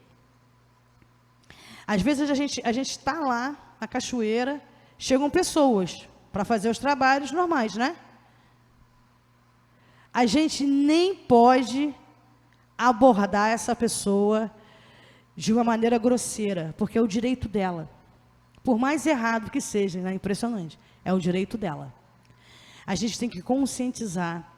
Às vezes a gente está lá na cachoeira, chegam pessoas para fazer os trabalhos normais, né? A gente nem pode abordar essa pessoa de uma maneira grosseira, porque é o direito dela. Por mais errado que seja, né? Impressionante, é o direito dela. A gente tem que conscientizar.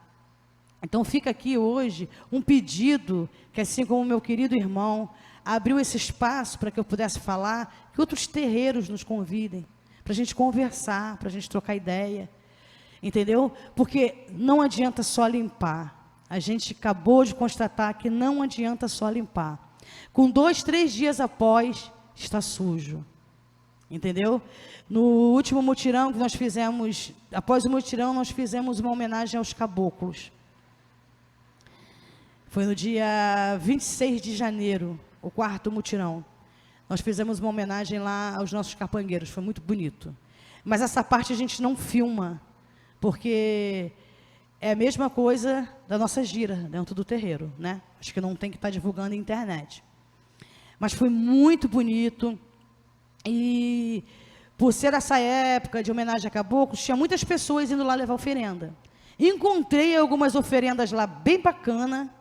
Então fica aqui hoje um pedido, que assim como o meu querido irmão abriu esse espaço para que eu pudesse falar, que outros terreiros nos convidem, para a gente conversar, para a gente trocar ideia, entendeu? Porque não adianta só limpar. A gente acabou de constatar que não adianta só limpar. Com 2, 3 dias após, está sujo. Entendeu? No último mutirão que nós fizemos, após o mutirão, nós fizemos uma homenagem aos caboclos. Foi no dia 26 de janeiro, o 4º mutirão. Nós fizemos uma homenagem lá aos nossos capangueiros, foi muito bonito. Mas essa parte a gente não filma, porque é a mesma coisa da nossa gira dentro do terreiro, né? Acho que não tem que estar divulgando na internet. Mas foi muito bonito. E por ser essa época de homenagem a caboclos, tinha muitas pessoas indo lá levar oferenda. Encontrei algumas oferendas lá bem bacana.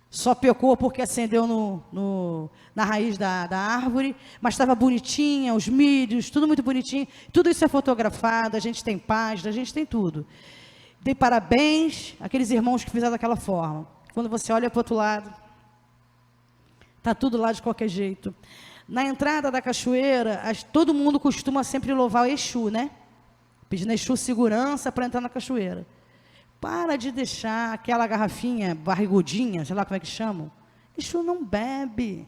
Só pecou porque acendeu na raiz da árvore, mas estava bonitinha, os milhos, tudo muito bonitinho. Tudo isso é fotografado, a gente tem página, a gente tem tudo. Dei parabéns àqueles irmãos que fizeram daquela forma. Quando você olha para o outro lado, está tudo lá de qualquer jeito. Na entrada da cachoeira, todo mundo costuma sempre louvar o Exu, né? Pedindo a Exu segurança para entrar na cachoeira. Para de deixar aquela garrafinha barrigudinha, sei lá como é que chamam. Exu não bebe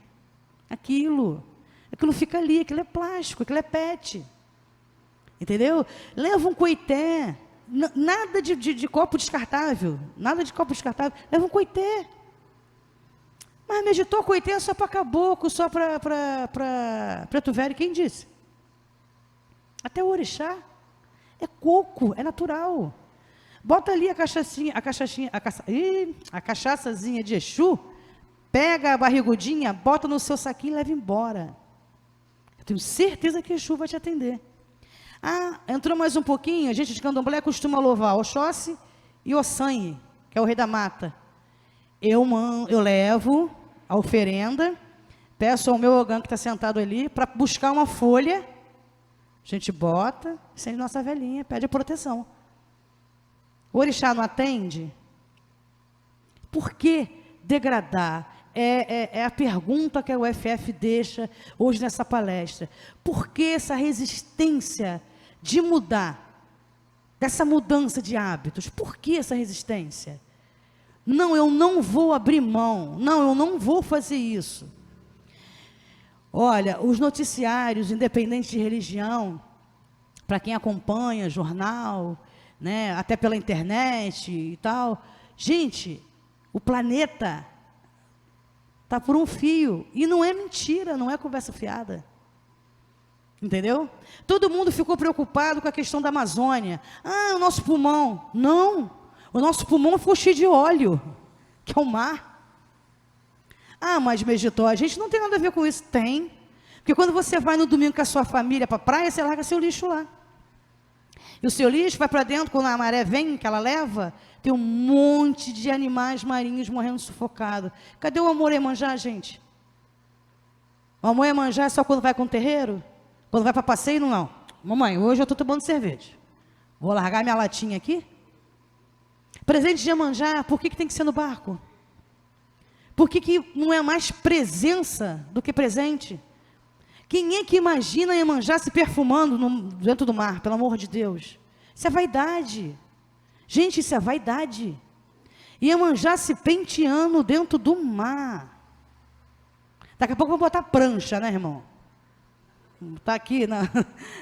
aquilo. Aquilo fica ali, aquilo é plástico, aquilo é PET. Entendeu? Leva um coité. Nada de copo descartável. Nada de copo descartável. Leva um coité. Mas meditou coité só para caboclo, só para preto velho. Quem disse? Até o orixá. É coco, é natural. Bota ali a cachaçazinha de Exu, pega a barrigudinha, bota no seu saquinho e leva embora. Eu tenho certeza que Exu vai te atender. Ah, entrou mais um pouquinho, a gente de candomblé costuma louvar Oxóssi e Ossanhe, que é o rei da mata. Eu levo a oferenda, peço ao meu ogã que está sentado ali, para buscar uma folha, a gente bota, acende nossa velhinha, pede a proteção. O orixá não atende? Por que degradar? É a pergunta que a UFF deixa hoje nessa palestra. Por que essa resistência de mudar, dessa mudança de hábitos? Por que essa resistência? Não, eu não vou abrir mão. Não, eu não vou fazer isso. Olha, os noticiários, independente de religião, para quem acompanha jornal, né, até pela internet e tal, gente, o planeta está por um fio. E não é mentira, não é conversa fiada. Entendeu? Todo mundo ficou preocupado com a questão da Amazônia. Ah, o nosso pulmão. Não, o nosso pulmão ficou cheio de óleo, que é o mar. Ah, mas Megitó, a gente não tem nada a ver com isso. Tem. Porque quando você vai no domingo com a sua família para a praia, você larga seu lixo lá. E o seu lixo vai para dentro, quando a maré vem, que ela leva, tem um monte de animais marinhos morrendo sufocados. Cadê o amor Iemanjá, gente? O amor Iemanjá é só quando vai com o terreiro? Quando vai para passeio, não. Mamãe, hoje eu estou tomando cerveja. Vou largar minha latinha aqui? Presente de Iemanjá, por que tem que ser no barco? Por que não é mais presença do que presente? Quem é que imagina Iemanjá se perfumando dentro do mar, pelo amor de Deus? Isso é vaidade. Gente, isso é vaidade. Iemanjá se penteando dentro do mar. Daqui a pouco eu vou botar prancha, né, irmão? Está aqui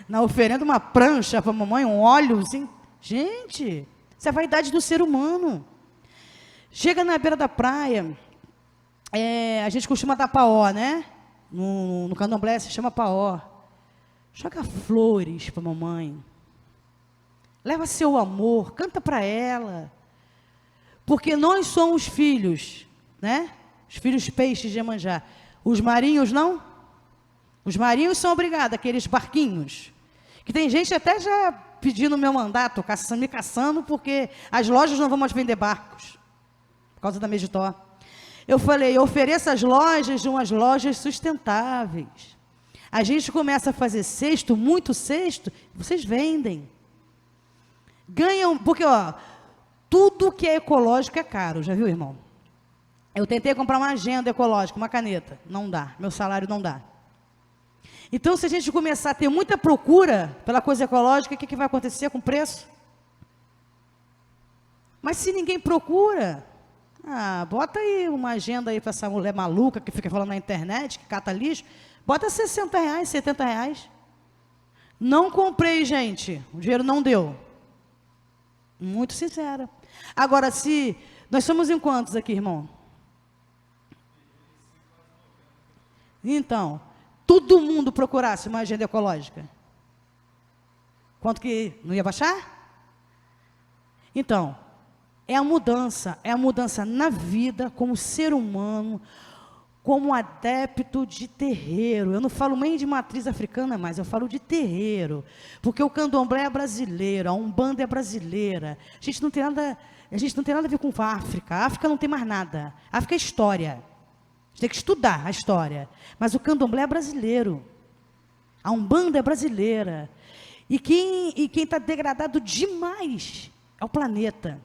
na oferenda uma prancha para a mamãe, um óleo, assim. Gente, isso é vaidade do ser humano. Chega na beira da praia, a gente costuma dar paó, né? No candomblé se chama paó. Joga flores para a mamãe. Leva seu amor, canta para ela. Porque nós somos filhos, né? Os filhos peixes de Iemanjá. Os marinhos não? Os marinhos são obrigados, aqueles barquinhos. Que tem gente até já pedindo meu mandato, me caçando, porque as lojas não vão mais vender barcos. Por causa da Megitó. Eu falei, ofereça as lojas de umas lojas sustentáveis. A gente começa a fazer cesto, muito cesto, vocês vendem. Ganham, porque ó, tudo que é ecológico é caro, já viu, irmão? Eu tentei comprar uma agenda ecológica, uma caneta, não dá, meu salário não dá. Então, se a gente começar a ter muita procura pela coisa ecológica, o que vai acontecer com o preço? Mas se ninguém procura, bota aí uma agenda aí para essa mulher maluca que fica falando na internet, que cata lixo, bota R$60, R$70. Não comprei, gente, o dinheiro não deu. Muito sincera. Agora, se nós somos em quantos aqui, irmão? Então, todo mundo procurasse uma agenda ecológica, quanto que não ia baixar? Então, é a mudança na vida, como ser humano, como adepto de terreiro. Eu não falo nem de matriz africana mais, eu falo de terreiro. Porque o candomblé é brasileiro, a umbanda é brasileira. A gente não tem nada a ver com a África. A África não tem mais nada. A África é história. A gente tem que estudar a história. Mas o candomblé é brasileiro. A umbanda é brasileira. E quem está degradado demais é o planeta.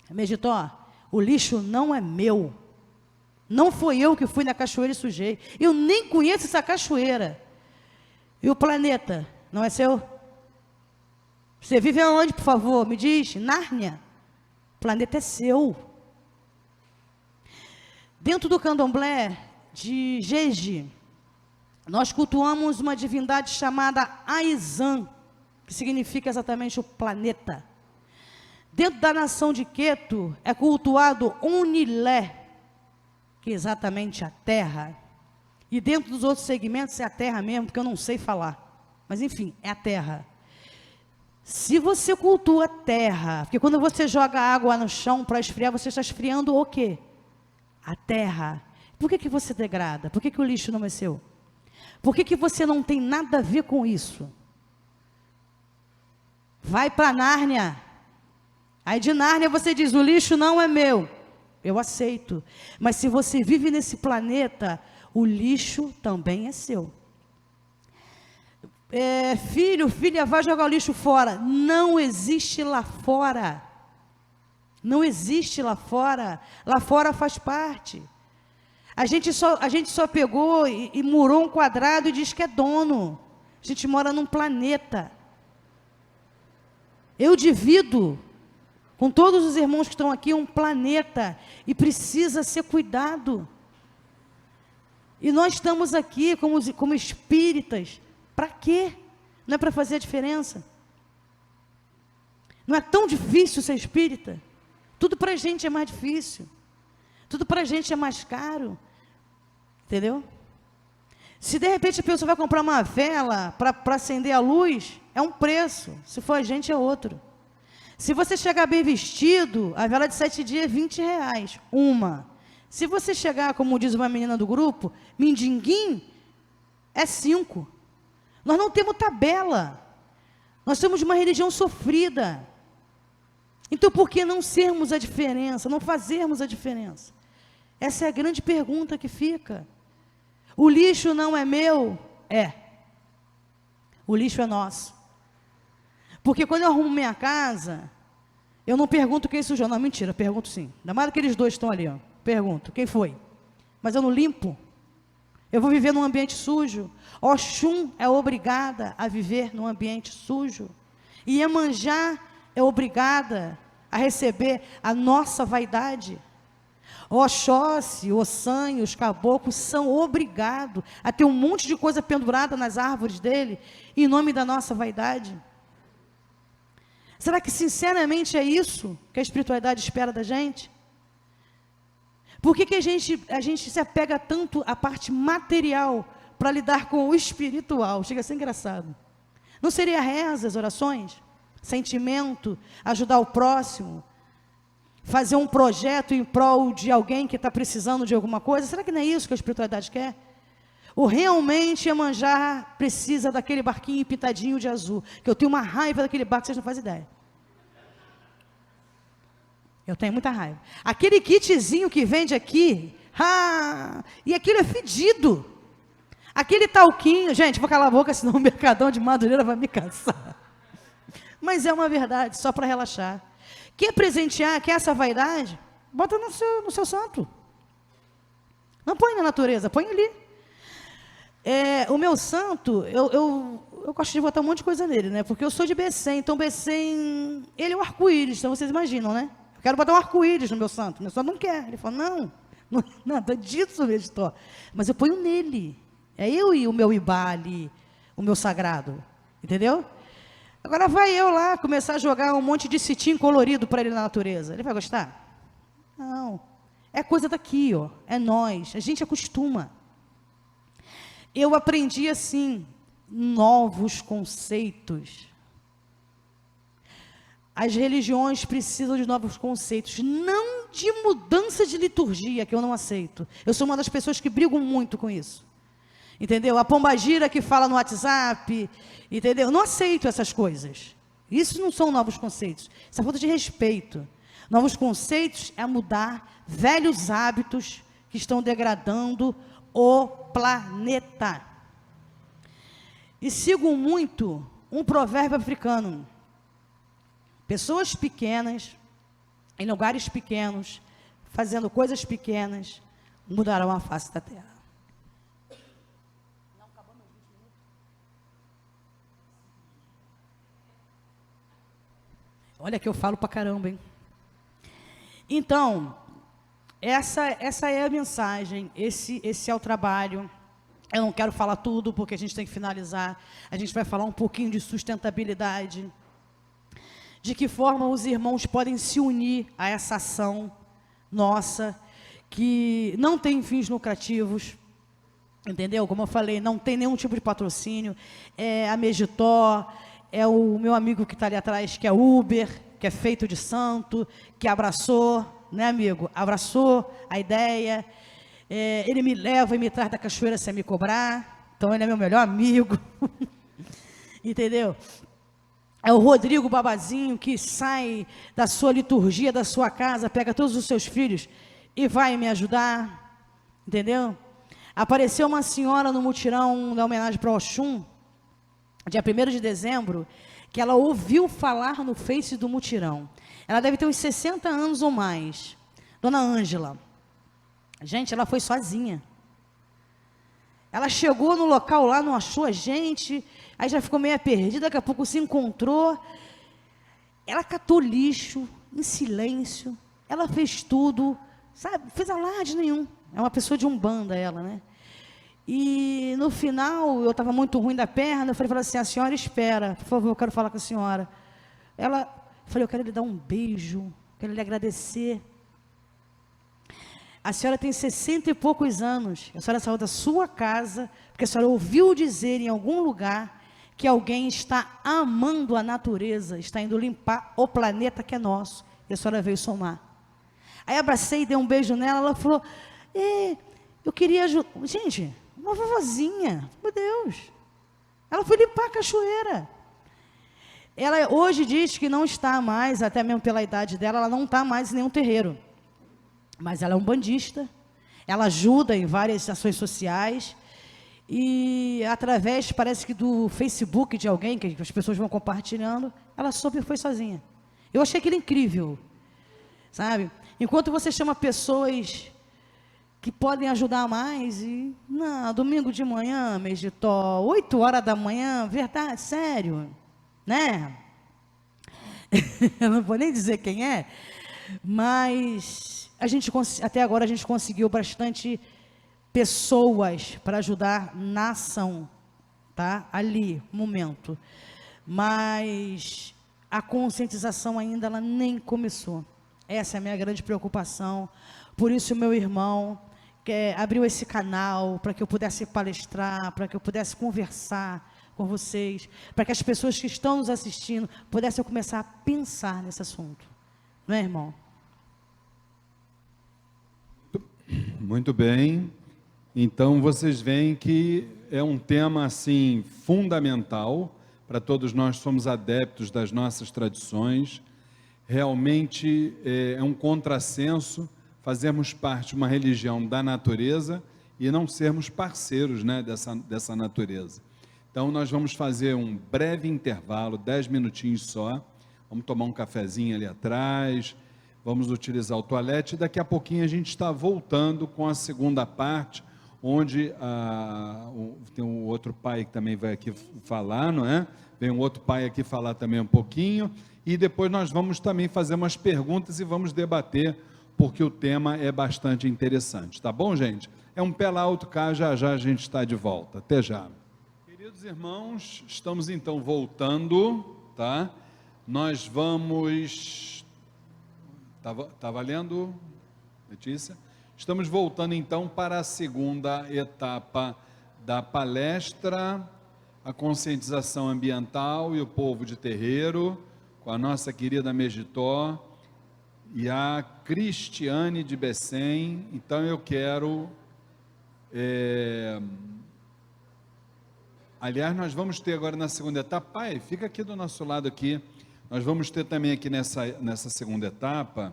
Megitó, o lixo não é meu. Não foi eu que fui na cachoeira e sujei. Eu nem conheço essa cachoeira. E o planeta, não é seu? Você vive aonde, por favor? Me diz. Nárnia. O planeta é seu. Dentro do candomblé de Jeje, nós cultuamos uma divindade chamada Aizan, que significa exatamente o planeta. Dentro da nação de Queto, é cultuado Unilé, que é exatamente a terra. E dentro dos outros segmentos é a terra mesmo, porque eu não sei falar. Mas enfim, é a terra. Se você cultua a terra, porque quando você joga água no chão para esfriar, você está esfriando o quê? A terra. Por que você degrada? Por que o lixo não é seu? Por que você não tem nada a ver com isso? Vai para Nárnia. Aí de Nárnia você diz, o lixo não é meu. Eu aceito. Mas se você vive nesse planeta, o lixo também é seu. Filha, vai jogar o lixo fora. Não existe lá fora. Não existe lá fora faz parte. A gente só pegou e murou um quadrado e diz que é dono. A gente mora num planeta. Eu divido com todos os irmãos que estão aqui um planeta e precisa ser cuidado. E nós estamos aqui como espíritas, para quê? Não é para fazer a diferença? Não é tão difícil ser espírita? Tudo para a gente é mais difícil. Tudo para a gente é mais caro. Entendeu? Se de repente a pessoa vai comprar uma vela para acender a luz, é um preço. Se for a gente, é outro. Se você chegar bem vestido, a vela de 7 dias é R$20. Uma. Se você chegar, como diz uma menina do grupo, mindinguim, é 5. Nós não temos tabela. Nós temos uma religião sofrida. Então, por que não sermos a diferença? Não fazermos a diferença? Essa é a grande pergunta que fica. O lixo não é meu? É. O lixo é nosso. Porque quando eu arrumo minha casa, eu não pergunto quem sujou. Não, mentira, pergunto sim. Ainda mais aqueles dois que estão ali, ó. Pergunto, quem foi? Mas eu não limpo. Eu vou viver num ambiente sujo. Oxum é obrigada a viver num ambiente sujo. E Iemanjá é obrigada a receber a nossa vaidade. Oxóssi, Ossanho, os caboclos são obrigados a ter um monte de coisa pendurada nas árvores dele, em nome da nossa vaidade. Será que sinceramente é isso que a espiritualidade espera da gente? Por que a gente se apega tanto à parte material para lidar com o espiritual? Chega a ser engraçado. Não seria reza, as orações? Sentimento, ajudar o próximo, fazer um projeto em prol de alguém que está precisando de alguma coisa? Será que não é isso que a espiritualidade quer? Ou realmente Iemanjá precisa daquele barquinho pintadinho de azul? Que eu tenho uma raiva daquele barco, vocês não fazem ideia. Eu tenho muita raiva. Aquele kitzinho que vende aqui, e aquilo é fedido. Aquele talquinho, gente, vou calar a boca, senão o Mercadão de Madureira vai me cansar. Mas é uma verdade, só para relaxar. Quer presentear, quer essa vaidade? Bota no seu santo. Não põe na natureza, põe ali. O meu santo, eu gosto de botar um monte de coisa nele, né? Porque eu sou de Becém, então Becém, ele é o arco-íris, então vocês imaginam, né? Eu quero botar um arco-íris no meu santo. Meu santo não quer. Ele falou, não nada disso, Meditor. Mas eu ponho nele. É eu e o meu Ibá ali, o meu sagrado. Entendeu? Agora vai eu lá começar a jogar um monte de cetim colorido para ele na natureza. Ele vai gostar? Não. É coisa daqui, ó. É nós. A gente acostuma. Eu aprendi assim, novos conceitos. As religiões precisam de novos conceitos, não de mudança de liturgia, que eu não aceito. Eu sou uma das pessoas que brigam muito com isso. Entendeu? A pombagira que fala no WhatsApp, entendeu? Eu não aceito essas coisas. Isso não são novos conceitos. Isso é falta de respeito. Novos conceitos é mudar velhos hábitos que estão degradando o planeta. E sigo muito um provérbio africano. Pessoas pequenas, em lugares pequenos, fazendo coisas pequenas, mudarão a face da terra. Olha que eu falo pra caramba, hein? Então, essa é a mensagem, esse é o trabalho. Eu não quero falar tudo, porque a gente tem que finalizar. A gente vai falar um pouquinho de sustentabilidade. De que forma os irmãos podem se unir a essa ação nossa, que não tem fins lucrativos, entendeu? Como eu falei, não tem nenhum tipo de patrocínio. É a Megitó, é o meu amigo que está ali atrás, que é Uber, que é feito de santo, que abraçou, né, amigo? Abraçou a ideia. Ele me leva e me traz da cachoeira sem me cobrar. Então, ele é meu melhor amigo. Entendeu? É o Rodrigo Babazinho, que sai da sua liturgia, da sua casa, pega todos os seus filhos e vai me ajudar. Entendeu? Apareceu uma senhora no mutirão da homenagem para Oxum, dia 1º de dezembro, que ela ouviu falar no Face do mutirão. Ela deve ter uns 60 anos ou mais. Dona Ângela. Gente, ela foi sozinha. Ela chegou no local lá, não achou a gente, aí já ficou meio perdida, daqui a pouco se encontrou. Ela catou lixo, em silêncio, ela fez tudo, sabe, fez alarde nenhum. É uma pessoa de umbanda ela, né? E no final, eu estava muito ruim da perna, eu falei assim, a senhora espera, por favor, eu quero falar com a senhora. Ela, eu falei, eu quero lhe dar um beijo, quero lhe agradecer. A senhora tem 60 e poucos anos, a senhora saiu da sua casa, porque a senhora ouviu dizer em algum lugar que alguém está amando a natureza, está indo limpar o planeta que é nosso, e a senhora veio somar. Aí abracei, dei um beijo nela, ela falou, eu queria ajudar. Gente, uma vovozinha, meu Deus. Ela foi limpar a cachoeira. Ela hoje diz que não está mais, até mesmo pela idade dela, ela não está mais em nenhum terreiro. Mas ela é umbandista, ela ajuda em várias ações sociais, e através, parece que do Facebook de alguém, que as pessoas vão compartilhando, ela soube e foi sozinha. Eu achei aquilo incrível, sabe? Enquanto você chama pessoas que podem ajudar mais, e domingo de manhã, mês de Tó, 8 horas da manhã, verdade, sério, né? Eu não vou nem dizer quem é, mas até agora a gente conseguiu bastante pessoas para ajudar na ação, tá? Ali, momento. Mas a conscientização ainda ela nem começou. Essa é a minha grande preocupação. Por isso o meu irmão abriu esse canal para que eu pudesse palestrar, para que eu pudesse conversar com vocês, para que as pessoas que estão nos assistindo pudessem começar a pensar nesse assunto. Não é, irmão? Muito bem. Então, vocês veem que é um tema, assim, fundamental para todos nós que somos adeptos das nossas tradições. Realmente é um contrassenso fazermos parte de uma religião da natureza e não sermos parceiros, né, dessa natureza. Então, nós vamos fazer um breve intervalo, 10 minutinhos só. Vamos tomar um cafezinho ali atrás, vamos utilizar o toalete, e daqui a pouquinho a gente está voltando com a segunda parte, onde tem um outro pai que também vai aqui falar, não é? Vem um outro pai aqui falar também um pouquinho, e depois nós vamos também fazer umas perguntas e vamos debater, porque o tema é bastante interessante, tá bom, gente? É um pé lá, outro cá, já já a gente está de volta. Até já. Queridos irmãos, estamos então voltando, tá? Nós vamos... Tá valendo, Letícia? Estamos voltando então para a segunda etapa da palestra, a conscientização ambiental e o povo de terreiro, com a nossa querida Megitó e a Cristiane de Bessem. Então eu quero... Aliás, nós vamos ter agora na segunda etapa, pai, fica aqui do nosso lado aqui, nós vamos ter também aqui nessa segunda etapa,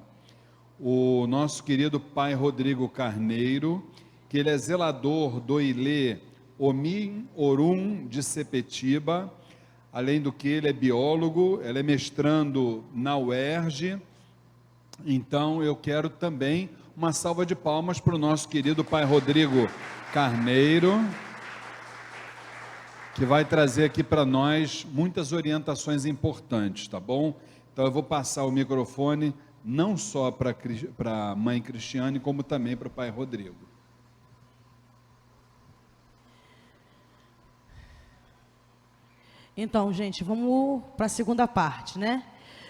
o nosso querido pai Rodrigo Carneiro, que ele é zelador do Ilê Omim Orum de Sepetiba, além do que ele é biólogo, ele é mestrando na UERJ. Então eu quero também uma salva de palmas para o nosso querido pai Rodrigo Carneiro, que vai trazer aqui para nós muitas orientações importantes, tá bom? Então eu vou passar o microfone não só para a mãe Cristiane, como também para o pai Rodrigo. Então, gente, vamos para a segunda parte, né?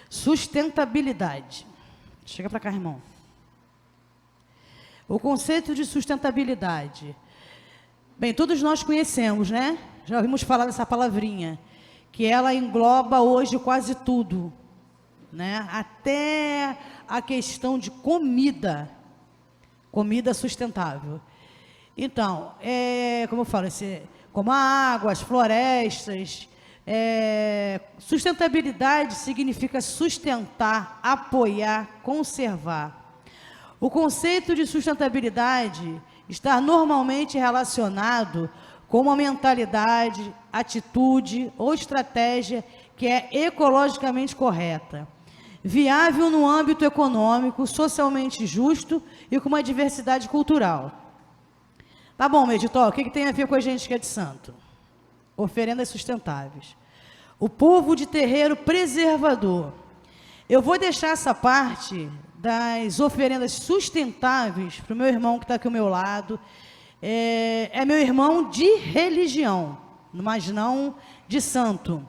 Sustentabilidade. Chega para cá, irmão. O conceito de sustentabilidade. Bem, todos nós conhecemos, né? Já ouvimos falar dessa palavrinha, que ela engloba hoje quase tudo, né? Até a questão de comida sustentável. Então, como eu falo, como a água, as florestas, sustentabilidade significa sustentar, apoiar, conservar. O conceito de sustentabilidade está normalmente relacionado com uma mentalidade, atitude ou estratégia que é ecologicamente correta, viável no âmbito econômico, socialmente justo e com uma diversidade cultural. Tá bom, editor, o que tem a ver com a gente que é de santo? Oferendas sustentáveis. O povo de terreiro preservador. Eu vou deixar essa parte das oferendas sustentáveis para o meu irmão que está aqui ao meu lado. É meu irmão de religião, mas não de santo.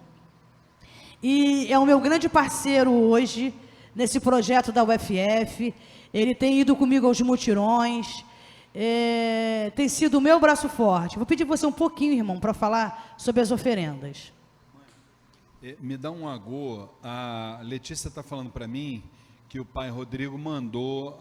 E é o meu grande parceiro hoje nesse projeto da UFF. Ele tem ido comigo aos mutirões, tem sido o meu braço forte. Vou pedir você um pouquinho, irmão, para falar sobre as oferendas. Me dá um agô. A Letícia está falando para mim que o pai Rodrigo mandou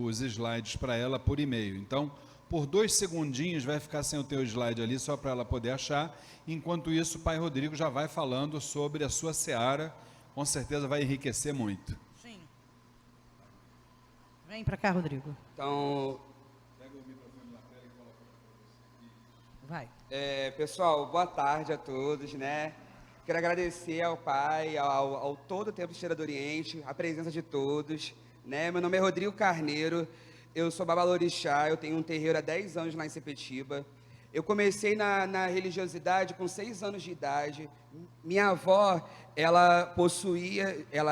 os slides para ela por e-mail. Então, por 2 segundinhos vai ficar sem o teu slide ali, só para ela poder achar. Enquanto isso, o pai Rodrigo já vai falando sobre a sua seara. Com certeza vai enriquecer muito. Sim. Vem para cá, Rodrigo. Então, Pega o microfone na tela e coloca. Vai. pessoal, boa tarde a todos, né? Quero agradecer ao pai, ao todo o Templo de Esteira do Oriente, a presença de todos, né? Meu nome é Rodrigo Carneiro, eu sou babalorixá, eu tenho um terreiro há 10 anos lá em Sepetiba. Eu comecei na religiosidade com 6 anos de idade. Minha avó, ela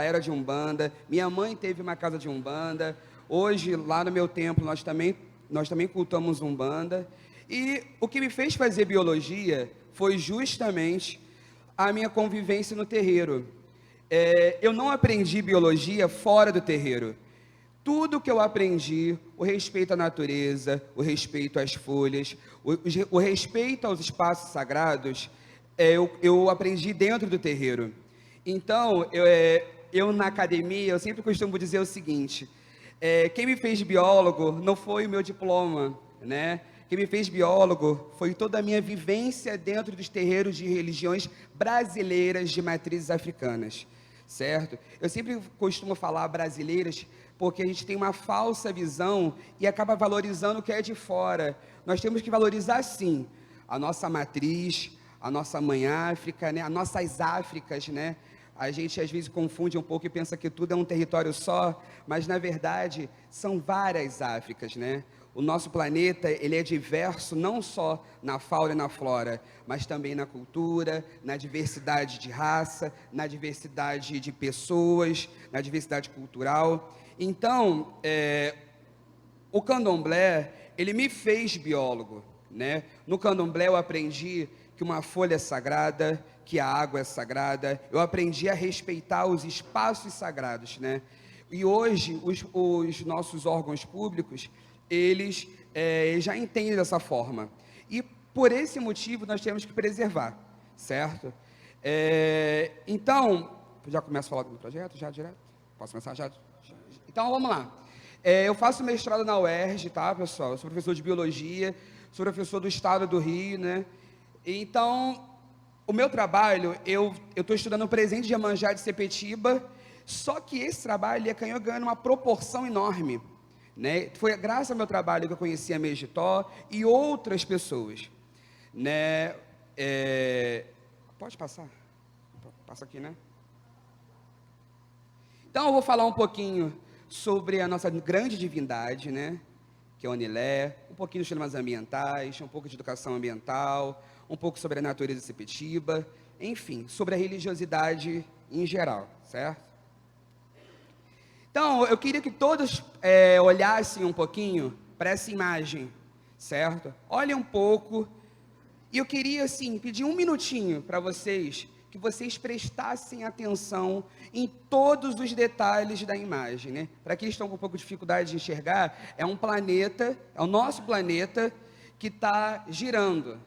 era de Umbanda, minha mãe teve uma casa de Umbanda. Hoje, lá no meu templo, nós também cultuamos Umbanda. E o que me fez fazer biologia foi justamente a minha convivência no terreiro. Eu não aprendi biologia fora do terreiro. Tudo que eu aprendi, o respeito à natureza, o respeito às folhas, o respeito aos espaços sagrados, eu aprendi dentro do terreiro. Então, eu na academia, eu sempre costumo dizer o seguinte, quem me fez biólogo não foi o meu diploma, né? Quem me fez biólogo foi toda a minha vivência dentro dos terreiros de religiões brasileiras de matrizes africanas, certo? Eu sempre costumo falar brasileiras porque a gente tem uma falsa visão e acaba valorizando o que é de fora. Nós temos que valorizar, sim, a nossa matriz, a nossa mãe África, né? As nossas Áfricas, né? A gente às vezes confunde um pouco e pensa que tudo é um território só, mas na verdade são várias Áfricas, né? O nosso planeta, ele é diverso não só na fauna e na flora, mas também na cultura, na diversidade de raça, na diversidade de pessoas, na diversidade cultural. Então, o candomblé, ele me fez biólogo, né? No candomblé eu aprendi que uma folha é sagrada, que a água é sagrada, eu aprendi a respeitar os espaços sagrados, né? E hoje, os nossos órgãos públicos, eles já entendem dessa forma. E por esse motivo nós temos que preservar, certo? Então, já começo a falar do projeto, já direto? Posso começar já? Então, vamos lá. Eu faço mestrado na UERJ, tá, pessoal? Eu sou professor de biologia, sou professor do estado do Rio, né? Então, o meu trabalho, eu estou estudando o presente de Iemanjá de Sepetiba, só que esse trabalho ele ganhando uma proporção enorme, né? Foi graças ao meu trabalho que eu conheci a Megitó e outras pessoas, né? Pode passar? Passa aqui, né? Então eu vou falar um pouquinho sobre a nossa grande divindade, né? Que é o Onilé, um pouquinho dos temas ambientais, um pouco de educação ambiental, um pouco sobre a natureza de Sepetiba, enfim, sobre a religiosidade em geral, certo? Então, eu queria que todos olhassem um pouquinho para essa imagem, certo? Olhem um pouco, e eu queria, assim, pedir um minutinho para vocês, que vocês prestassem atenção em todos os detalhes da imagem, né? Para aqueles que estão com um pouco de dificuldade de enxergar, é um planeta, é o nosso planeta que está girando.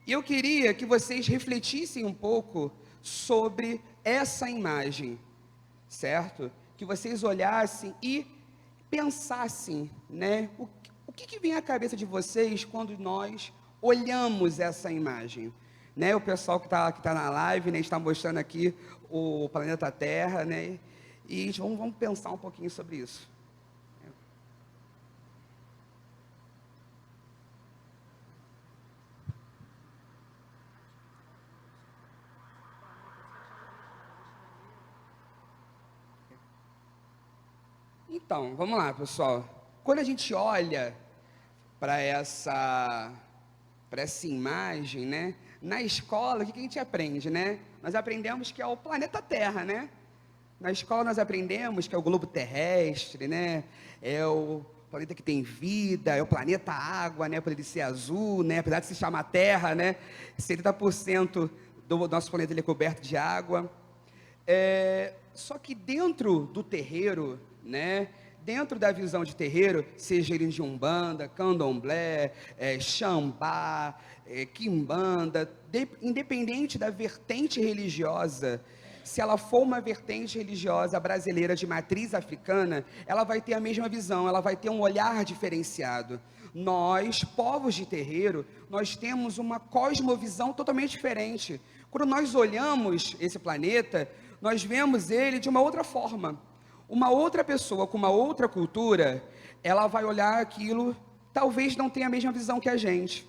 E eu queria que vocês refletissem um pouco sobre essa imagem, certo? Que vocês olhassem e pensassem, né? O que vem à cabeça de vocês quando nós olhamos essa imagem? Né? O pessoal que tá na live, né, está mostrando aqui o planeta Terra, né? E vamos pensar um pouquinho sobre isso. Então, vamos lá, pessoal. Quando a gente olha para essa imagem, né? Na escola, o que a gente aprende, né? Nós aprendemos que é o planeta Terra, né? Na escola nós aprendemos que é o globo terrestre, né? É o planeta que tem vida, é o planeta água, né? Por ele ser azul, né? Apesar de se chamar Terra, né? 70% do nosso planeta ele é coberto de água. Só que dentro do terreiro, né? Dentro da visão de terreiro, seja ele de Umbanda, Candomblé, Xambá, Quimbanda, independente da vertente religiosa, se ela for uma vertente religiosa brasileira de matriz africana, ela vai ter a mesma visão, ela vai ter um olhar diferenciado. Nós, povos de terreiro, nós temos uma cosmovisão totalmente diferente. Quando nós olhamos esse planeta, nós vemos ele de uma outra forma. Uma outra pessoa com uma outra cultura, ela vai olhar aquilo, talvez não tenha a mesma visão que a gente.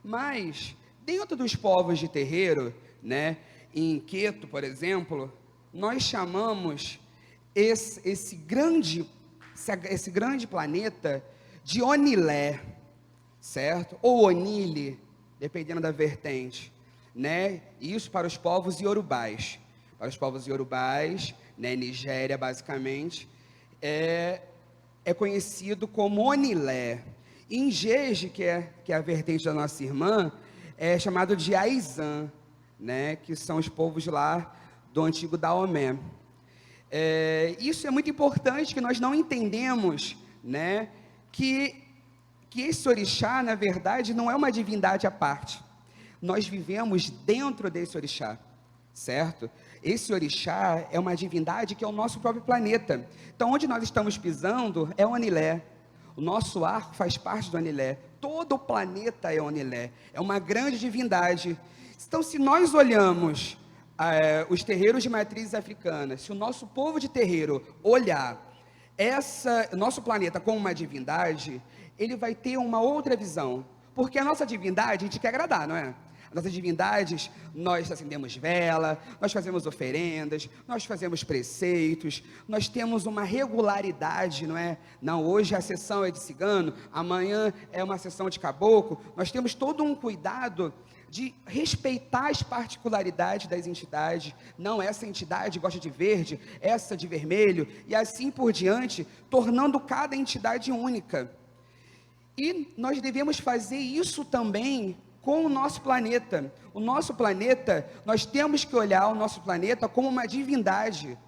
Mas, dentro dos povos de terreiro, né, em Queto, por exemplo, nós chamamos esse grande planeta de Onilé, certo? Ou Onile, dependendo da vertente, né? Isso para os povos iorubais. Para os povos iorubais, né, Nigéria basicamente, é conhecido como Onilé. Em Jeje, que é a vertente da nossa irmã, é chamado de Aizã, né, que são os povos lá do antigo Daomé. Isso é muito importante, que nós não entendemos, né, que esse orixá, na verdade, não é uma divindade à parte. Nós vivemos dentro desse orixá, certo? Esse orixá é uma divindade que é o nosso próprio planeta. Então, onde nós estamos pisando é Onilé. O nosso arco faz parte do Onilé. Todo o planeta é Onilé. É uma grande divindade. Então, se nós olhamos os terreiros de matriz africana, se o nosso povo de terreiro olhar nosso planeta como uma divindade, ele vai ter uma outra visão. Porque a nossa divindade, a gente quer agradar, não é? As nossas divindades, nós acendemos vela, nós fazemos oferendas, nós fazemos preceitos, nós temos uma regularidade, não é? Não, hoje a sessão é de cigano, amanhã é uma sessão de caboclo. Nós temos todo um cuidado de respeitar as particularidades das entidades. Não, essa entidade gosta de verde, essa de vermelho, e assim por diante, tornando cada entidade única. E nós devemos fazer isso também com o nosso planeta. O nosso planeta, nós temos que olhar o nosso planeta como uma divindade.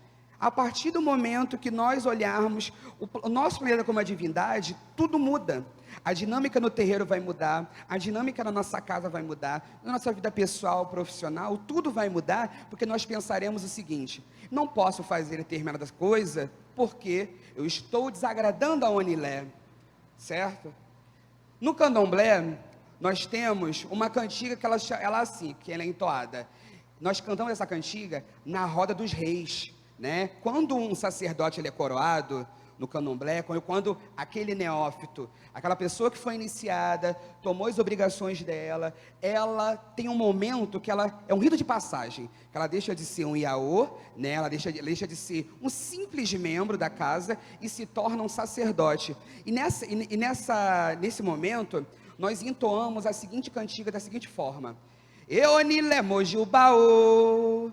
A partir do momento que nós olharmos o nosso planeta como uma divindade, tudo muda. A dinâmica no terreiro vai mudar, a dinâmica na nossa casa vai mudar, na nossa vida pessoal, profissional, tudo vai mudar, porque nós pensaremos o seguinte: não posso fazer determinada coisa porque eu estou desagradando a Onilé, certo? No Candomblé, nós temos uma cantiga que ela assim, que ela é entoada. Nós cantamos essa cantiga na roda dos reis, né? Quando um sacerdote ele é coroado no Candomblé, quando aquele neófito, aquela pessoa que foi iniciada, tomou as obrigações dela, ela tem um momento que ela é um rito de passagem, que ela deixa de ser um iaô, né? Ela deixa de ser um simples membro da casa e se torna um sacerdote. E nesse momento, nós entoamos a seguinte cantiga da seguinte forma: Eonilé Mojubaô,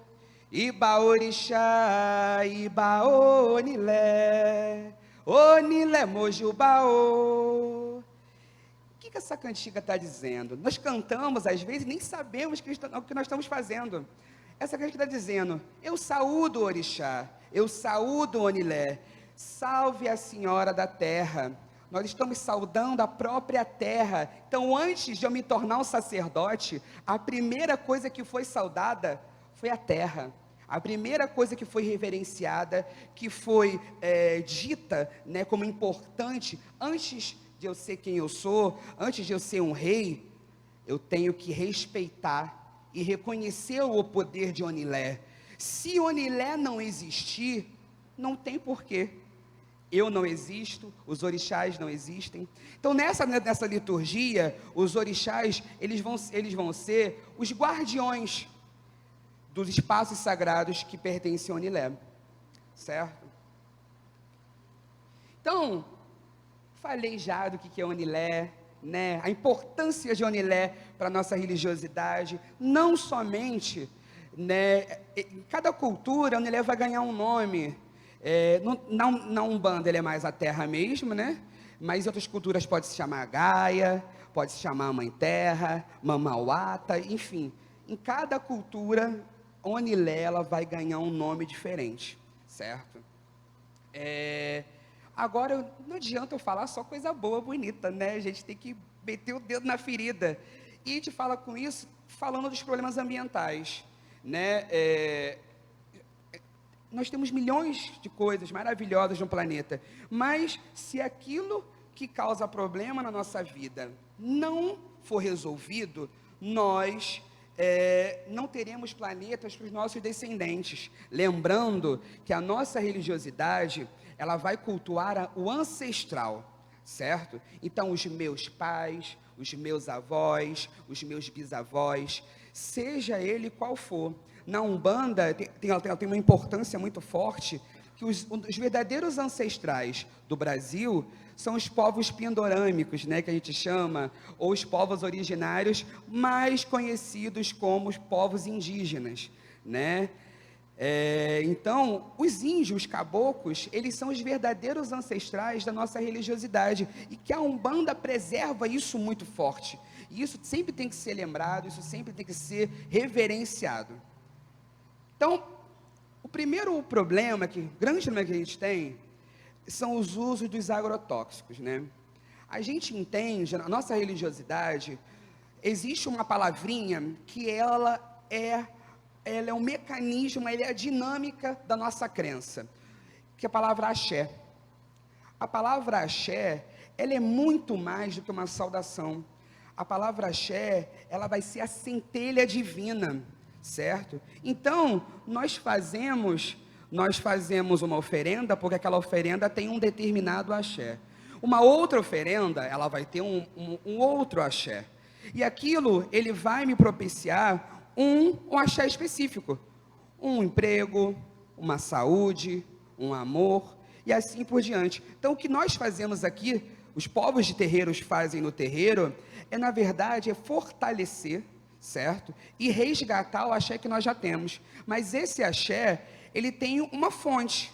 Ibaorixá, Ibaonilé, Onilé Mojubaô. O que essa cantiga está dizendo? Nós cantamos às vezes e nem sabemos o que nós estamos fazendo. Essa cantiga está dizendo: eu saúdo o orixá, eu saúdo o Onilé, salve a senhora da terra. Nós estamos saudando a própria terra. Então, antes de eu me tornar um sacerdote, a primeira coisa que foi saudada foi a terra. A primeira coisa que foi reverenciada, que foi dita, né, como importante, antes de eu ser quem eu sou, antes de eu ser um rei, eu tenho que respeitar e reconhecer o poder de Onilé. Se Onilé não existir, não tem porquê. Eu não existo, os orixás não existem. Então, nessa liturgia, os orixás, eles vão ser os guardiões dos espaços sagrados que pertencem a Onilé, certo? Então, falei já do que é Onilé, né? A importância de Onilé para a nossa religiosidade, não somente, né? Em cada cultura, Onilé vai ganhar um nome. Na Umbanda ele é mais a terra mesmo, né? Mas em outras culturas pode se chamar Gaia, pode se chamar Mãe Terra, Mamauata, enfim. Em cada cultura, Onilé ela vai ganhar um nome diferente, certo? Agora, não adianta eu falar só coisa boa, bonita, né? A gente tem que meter o dedo na ferida. E a gente fala com isso, falando dos problemas ambientais, né? Nós temos milhões de coisas maravilhosas no planeta, mas se aquilo que causa problema na nossa vida não for resolvido, nós não teremos planetas para os nossos descendentes. Lembrando que a nossa religiosidade, ela vai cultuar o ancestral, certo? Então, os meus pais, os meus avós, os meus bisavós, seja ele qual for. Na Umbanda, tem uma importância muito forte, que os verdadeiros ancestrais do Brasil são os povos pindorâmicos, né, que a gente chama, ou os povos originários, mais conhecidos como os povos indígenas, né? Então, os índios, os caboclos, eles são os verdadeiros ancestrais da nossa religiosidade, e que a Umbanda preserva isso muito forte, e isso sempre tem que ser lembrado, isso sempre tem que ser reverenciado. Então, o primeiro problema, grande problema que a gente tem, são os usos dos agrotóxicos, né? A gente entende, na nossa religiosidade, existe uma palavrinha que ela é um mecanismo, ela é a dinâmica da nossa crença, que é a palavra axé. A palavra axé, ela é muito mais do que uma saudação. A palavra axé, ela vai ser a centelha divina, certo? Então, nós fazemos uma oferenda, porque aquela oferenda tem um determinado axé. Uma outra oferenda, ela vai ter um outro axé. E aquilo, ele vai me propiciar um axé específico. Um emprego, uma saúde, um amor, e assim por diante. Então, o que nós fazemos aqui, os povos de terreiros fazem no terreiro, na verdade, é fortalecer, certo? E resgatar o axé que nós já temos. Mas esse axé, ele tem uma fonte.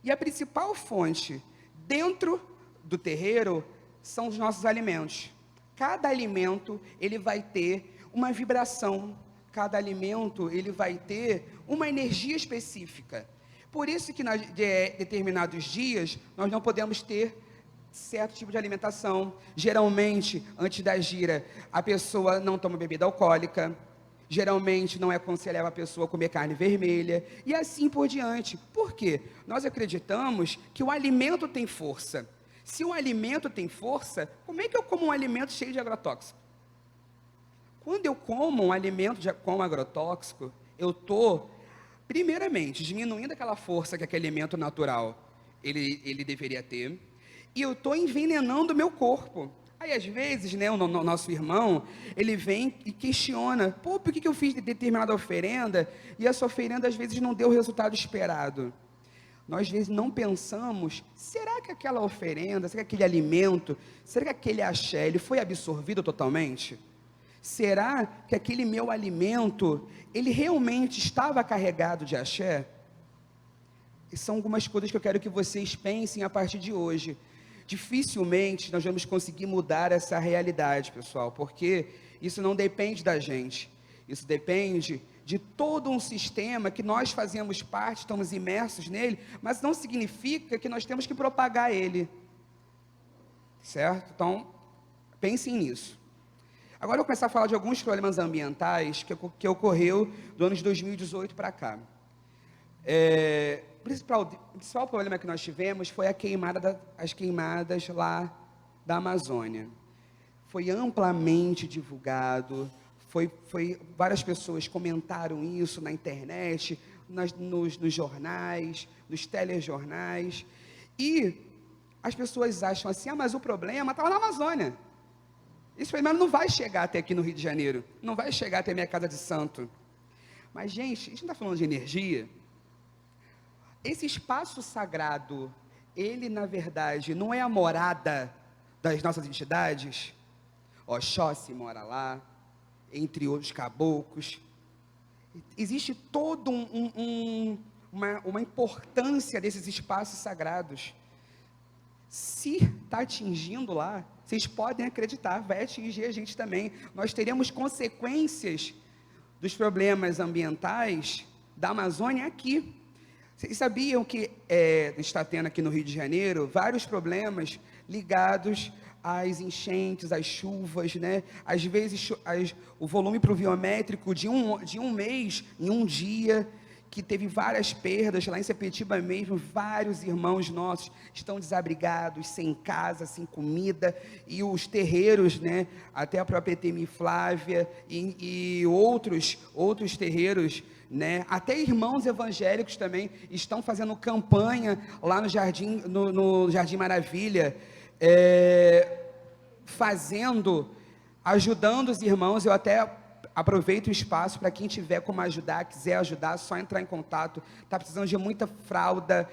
E a principal fonte dentro do terreiro são os nossos alimentos. Cada alimento, ele vai ter uma vibração. Cada alimento, ele vai ter uma energia específica. Por isso que em determinados dias, nós não podemos ter certo tipo de alimentação. Geralmente, antes da gira, a pessoa não toma bebida alcoólica. Geralmente, não é aconselhável a pessoa comer carne vermelha. E assim por diante. Por quê? Nós acreditamos que o alimento tem força. Se o alimento tem força, como é que eu como um alimento cheio de agrotóxico? Quando eu como um alimento com agrotóxico, eu estou, primeiramente, diminuindo aquela força que aquele alimento natural ele deveria ter. E eu estou envenenando o meu corpo. Aí, às vezes, né, o nosso irmão, ele vem e questiona, por que eu fiz determinada oferenda, e essa oferenda, às vezes, não deu o resultado esperado. Nós, às vezes, não pensamos, será que aquela oferenda, será que aquele alimento, será que aquele axé, ele foi absorvido totalmente? Será que aquele meu alimento, ele realmente estava carregado de axé? E são algumas coisas que eu quero que vocês pensem a partir de hoje. Dificilmente nós vamos conseguir mudar essa realidade, pessoal, porque isso não depende da gente, isso depende de todo um sistema que nós fazemos parte, estamos imersos nele, mas não significa que nós temos que propagar ele, certo? Então, pensem nisso. Agora eu vou começar a falar de alguns problemas ambientais que ocorreu do ano de 2018 para cá. O principal problema que nós tivemos foi as queimadas lá da Amazônia. Foi amplamente divulgado, várias pessoas comentaram isso na internet, nos jornais, nos telejornais, e as pessoas acham assim, mas o problema estava na Amazônia. Esse problema não vai chegar até aqui no Rio de Janeiro, não vai chegar até minha casa de santo. Mas, gente, a gente não está falando de energia. Esse espaço sagrado, ele, na verdade, não é a morada das nossas entidades? Oxóssi mora lá, entre outros caboclos. Existe toda uma importância desses espaços sagrados. Se está atingindo lá, vocês podem acreditar, vai atingir a gente também. Nós teremos consequências dos problemas ambientais da Amazônia aqui. Vocês sabiam que está tendo aqui no Rio de Janeiro vários problemas ligados às enchentes, às chuvas, né? Às vezes o volume pluviométrico de um mês, em um dia, que teve várias perdas, lá em Sepetiba mesmo, vários irmãos nossos estão desabrigados, sem casa, sem comida, e os terreiros, né, até a própria Temi Flávia e outros terreiros, né, até irmãos evangélicos também estão fazendo campanha lá no Jardim, no Jardim Maravilha, ajudando os irmãos. Eu até aproveito o espaço para quem tiver como ajudar, quiser ajudar, só entrar em contato. Está precisando de muita fralda,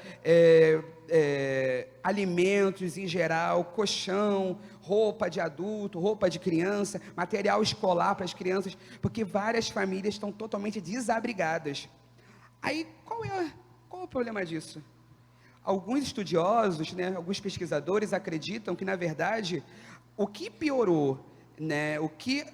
alimentos em geral, colchão, roupa de adulto, roupa de criança, material escolar para as crianças, porque várias famílias estão totalmente desabrigadas. Aí, qual é o problema disso? Alguns estudiosos, né, alguns pesquisadores acreditam que, na verdade, o que piorou, né, o que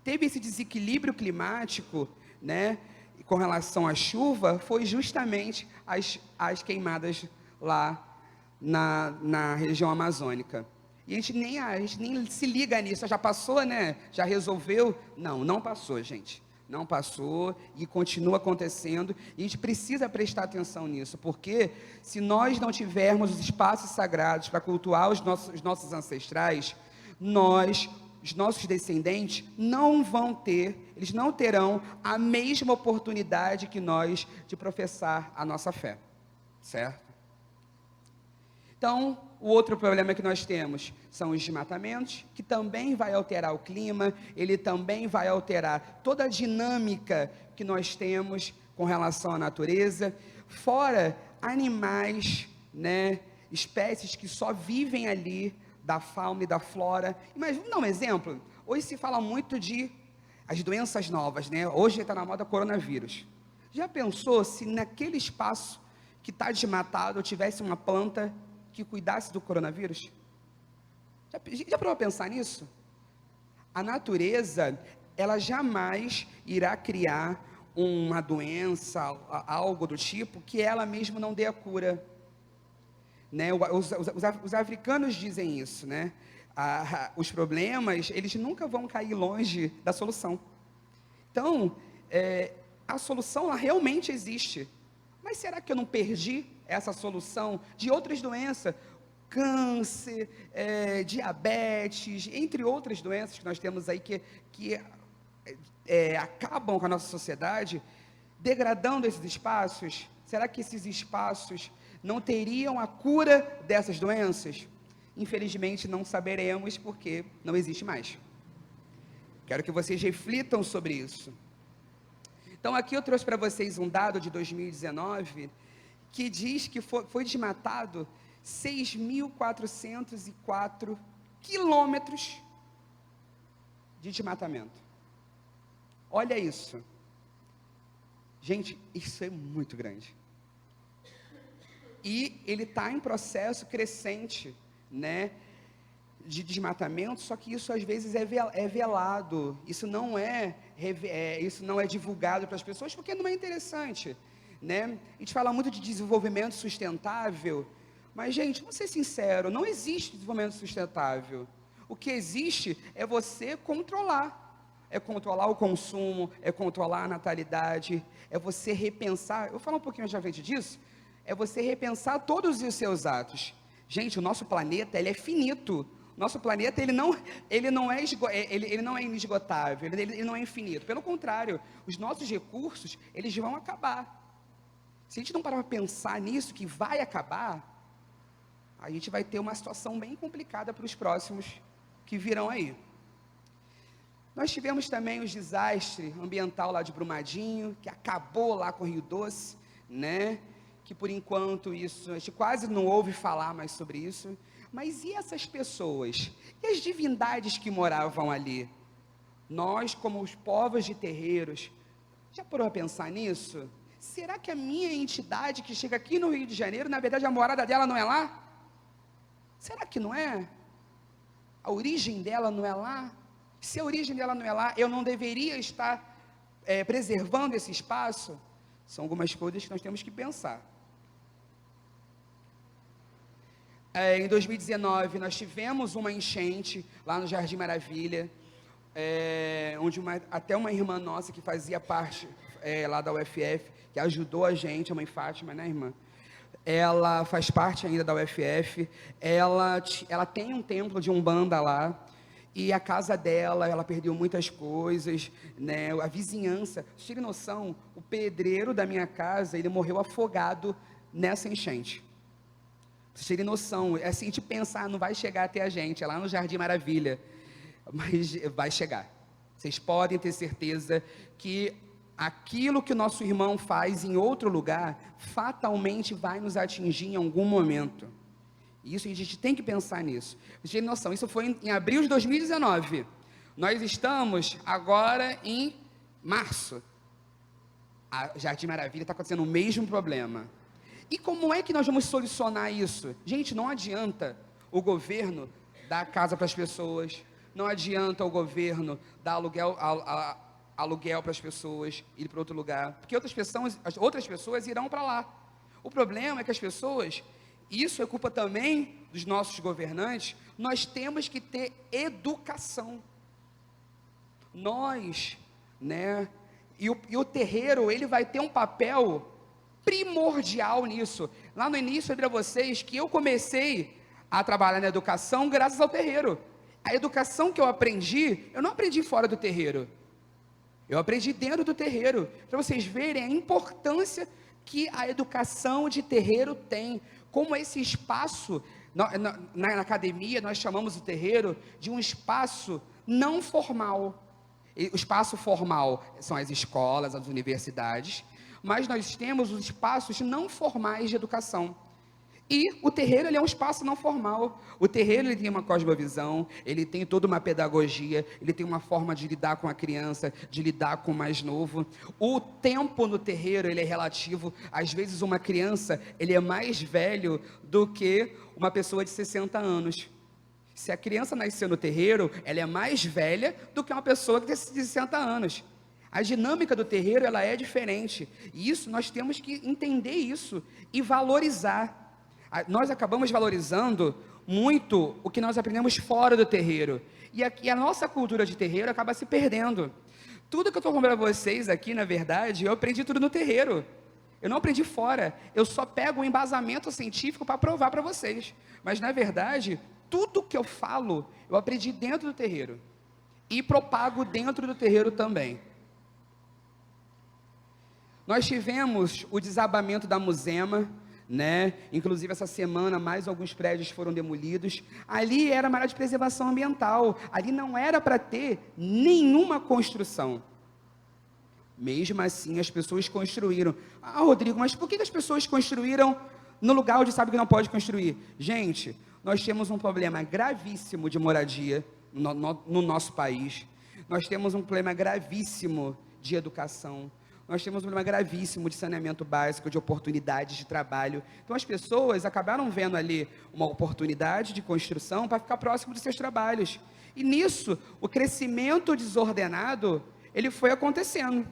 teve esse desequilíbrio climático, né, com relação à chuva, foi justamente as queimadas lá na região amazônica. E a gente nem se liga nisso. Já passou, né? Já resolveu? Não passou, gente. Não passou e continua acontecendo. E a gente precisa prestar atenção nisso, porque se nós não tivermos os espaços sagrados para cultuar os nossos ancestrais, os nossos descendentes eles não terão a mesma oportunidade que nós de professar a nossa fé, certo? Então, o outro problema que nós temos são os desmatamentos, que também vai alterar o clima, ele também vai alterar toda a dinâmica que nós temos com relação à natureza, fora animais, né, espécies que só vivem ali, da fauna e da flora. Mas vamos dar um exemplo. Hoje se fala muito de as doenças novas, né? Hoje está na moda coronavírus. Já pensou se naquele espaço que está desmatado tivesse uma planta que cuidasse do coronavírus? Já parou a pensar nisso? A natureza, ela jamais irá criar uma doença, algo do tipo, que ela mesma não dê a cura. Né, os africanos dizem isso, né? Os problemas, eles nunca vão cair longe da solução. Então, a solução ela realmente existe. Mas será que eu não perdi essa solução de outras doenças? Câncer, diabetes, entre outras doenças que nós temos aí que acabam com a nossa sociedade, degradando esses espaços. Será que esses espaços não teriam a cura dessas doenças? Infelizmente não saberemos, porque não existe mais. Quero que vocês reflitam sobre isso. Então aqui eu trouxe para vocês um dado de 2019, que diz que foi desmatado 6.404 quilômetros de desmatamento. Olha isso. Gente, isso é muito grande. E ele está em processo crescente, né, de desmatamento, só que isso às vezes é velado, isso não é divulgado para as pessoas, porque não é interessante, né? A gente fala muito de desenvolvimento sustentável, mas, gente, vamos ser sinceros, não existe desenvolvimento sustentável. O que existe é você controlar o consumo, é controlar a natalidade, é você repensar. Eu vou falar um pouquinho já frente disso. É você repensar todos os seus atos. Gente, o nosso planeta, ele é finito. Nosso planeta, ele não é inesgotável, ele não é infinito. Pelo contrário, os nossos recursos, eles vão acabar. Se a gente não parar para pensar nisso, que vai acabar, a gente vai ter uma situação bem complicada para os próximos que virão aí. Nós tivemos também o desastre ambiental lá de Brumadinho, que acabou lá com o Rio Doce, né? que por enquanto isso, a gente quase não ouve falar mais sobre isso, mas e essas pessoas? E as divindades que moravam ali? Nós, como os povos de terreiros, já parou a pensar nisso? Será que a minha entidade que chega aqui no Rio de Janeiro, na verdade a morada dela não é lá? Será que não é? A origem dela não é lá? Se a origem dela não é lá, eu não deveria estar preservando esse espaço? São algumas coisas que nós temos que pensar. Em 2019, nós tivemos uma enchente lá no Jardim Maravilha, onde até uma irmã nossa que fazia parte lá da UFF, que ajudou a gente, a mãe Fátima, né, irmã? Ela faz parte ainda da UFF, ela tem um templo de Umbanda lá, e a casa dela, ela perdeu muitas coisas, né? A vizinhança, vocês têm noção, o pedreiro da minha casa, ele morreu afogado nessa enchente. Vocês terem noção, é assim, a gente pensa, não vai chegar até a gente, é lá no Jardim Maravilha, mas vai chegar. Vocês podem ter certeza que aquilo que o nosso irmão faz em outro lugar, fatalmente vai nos atingir em algum momento. Isso, a gente tem que pensar nisso. Vocês terem noção, isso foi em abril de 2019. Nós estamos agora em março. A Jardim Maravilha está acontecendo o mesmo problema. E como é que nós vamos solucionar isso? Gente, não adianta o governo dar casa para as pessoas, não adianta o governo dar aluguel para as pessoas, ir para outro lugar, porque outras pessoas irão para lá. O problema é que as pessoas, isso é culpa também dos nossos governantes, nós temos que ter educação. Nós, né, e o terreiro, ele vai ter um papel primordial nisso. Lá no início eu disse a vocês que eu comecei a trabalhar na educação graças ao terreiro. A educação que eu não aprendi fora do terreiro, eu aprendi dentro do terreiro, para vocês verem a importância que a educação de terreiro tem, como esse espaço, na academia nós chamamos o terreiro de um espaço não formal. O espaço formal são as escolas, as universidades, mas nós temos os espaços não formais de educação. E o terreiro, ele é um espaço não formal. O terreiro, ele tem uma cosmovisão, ele tem toda uma pedagogia, ele tem uma forma de lidar com a criança, de lidar com o mais novo. O tempo no terreiro, ele é relativo. Às vezes uma criança, ele é mais velho do que uma pessoa de 60 anos. Se a criança nascer no terreiro, ela é mais velha do que uma pessoa que tem 60 anos. A dinâmica do terreiro, ela é diferente. E isso, nós temos que entender isso e valorizar. Nós acabamos valorizando muito o que nós aprendemos fora do terreiro. E aqui a nossa cultura de terreiro acaba se perdendo. Tudo que eu estou falando para vocês aqui, na verdade, eu aprendi tudo no terreiro. Eu não aprendi fora. Eu só pego um embasamento científico para provar para vocês. Mas, na verdade, tudo que eu falo, eu aprendi dentro do terreiro. E propago dentro do terreiro também. Nós tivemos o desabamento da Muzema, né? Inclusive essa semana mais alguns prédios foram demolidos. Ali era uma área de preservação ambiental, ali não era para ter nenhuma construção. Mesmo assim as pessoas construíram. Rodrigo, mas por que as pessoas construíram no lugar onde sabe que não pode construir? Gente, nós temos um problema gravíssimo de moradia no nosso país. Nós temos um problema gravíssimo de educação. Nós temos um problema gravíssimo de saneamento básico, de oportunidades de trabalho. Então, as pessoas acabaram vendo ali uma oportunidade de construção para ficar próximo dos seus trabalhos. E nisso, o crescimento desordenado, ele foi acontecendo.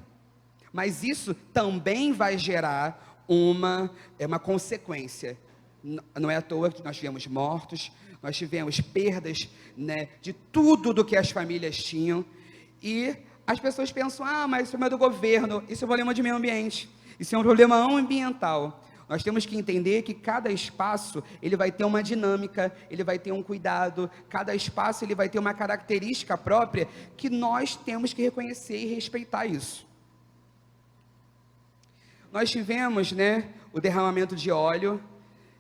Mas isso também vai gerar uma consequência. Não é à toa que nós tivemos mortos, nós tivemos perdas, né, de tudo do que as famílias tinham. E as pessoas pensam, mas isso é do governo, isso é um problema de meio ambiente, isso é um problema ambiental. Nós temos que entender que cada espaço, ele vai ter uma dinâmica, ele vai ter um cuidado, cada espaço ele vai ter uma característica própria, que nós temos que reconhecer e respeitar isso. Nós tivemos, né, o derramamento de óleo,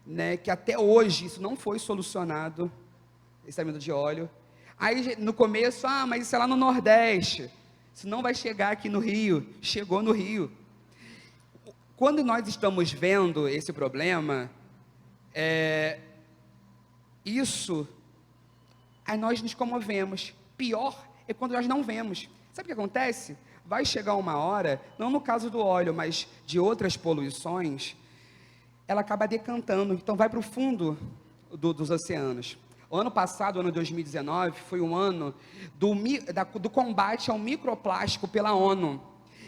né, que até hoje isso não foi solucionado, esse derramamento de óleo. Aí no começo, mas isso é lá no Nordeste, isso não vai chegar aqui no Rio. Chegou no Rio. quando nós estamos vendo esse problema, aí nós nos comovemos. Pior é quando nós não vemos. Sabe o que acontece? Vai chegar uma hora, não no caso do óleo, mas de outras poluições, ela acaba decantando, então vai para o fundo dos oceanos. O ano passado, o ano 2019, foi um ano do combate ao microplástico pela ONU.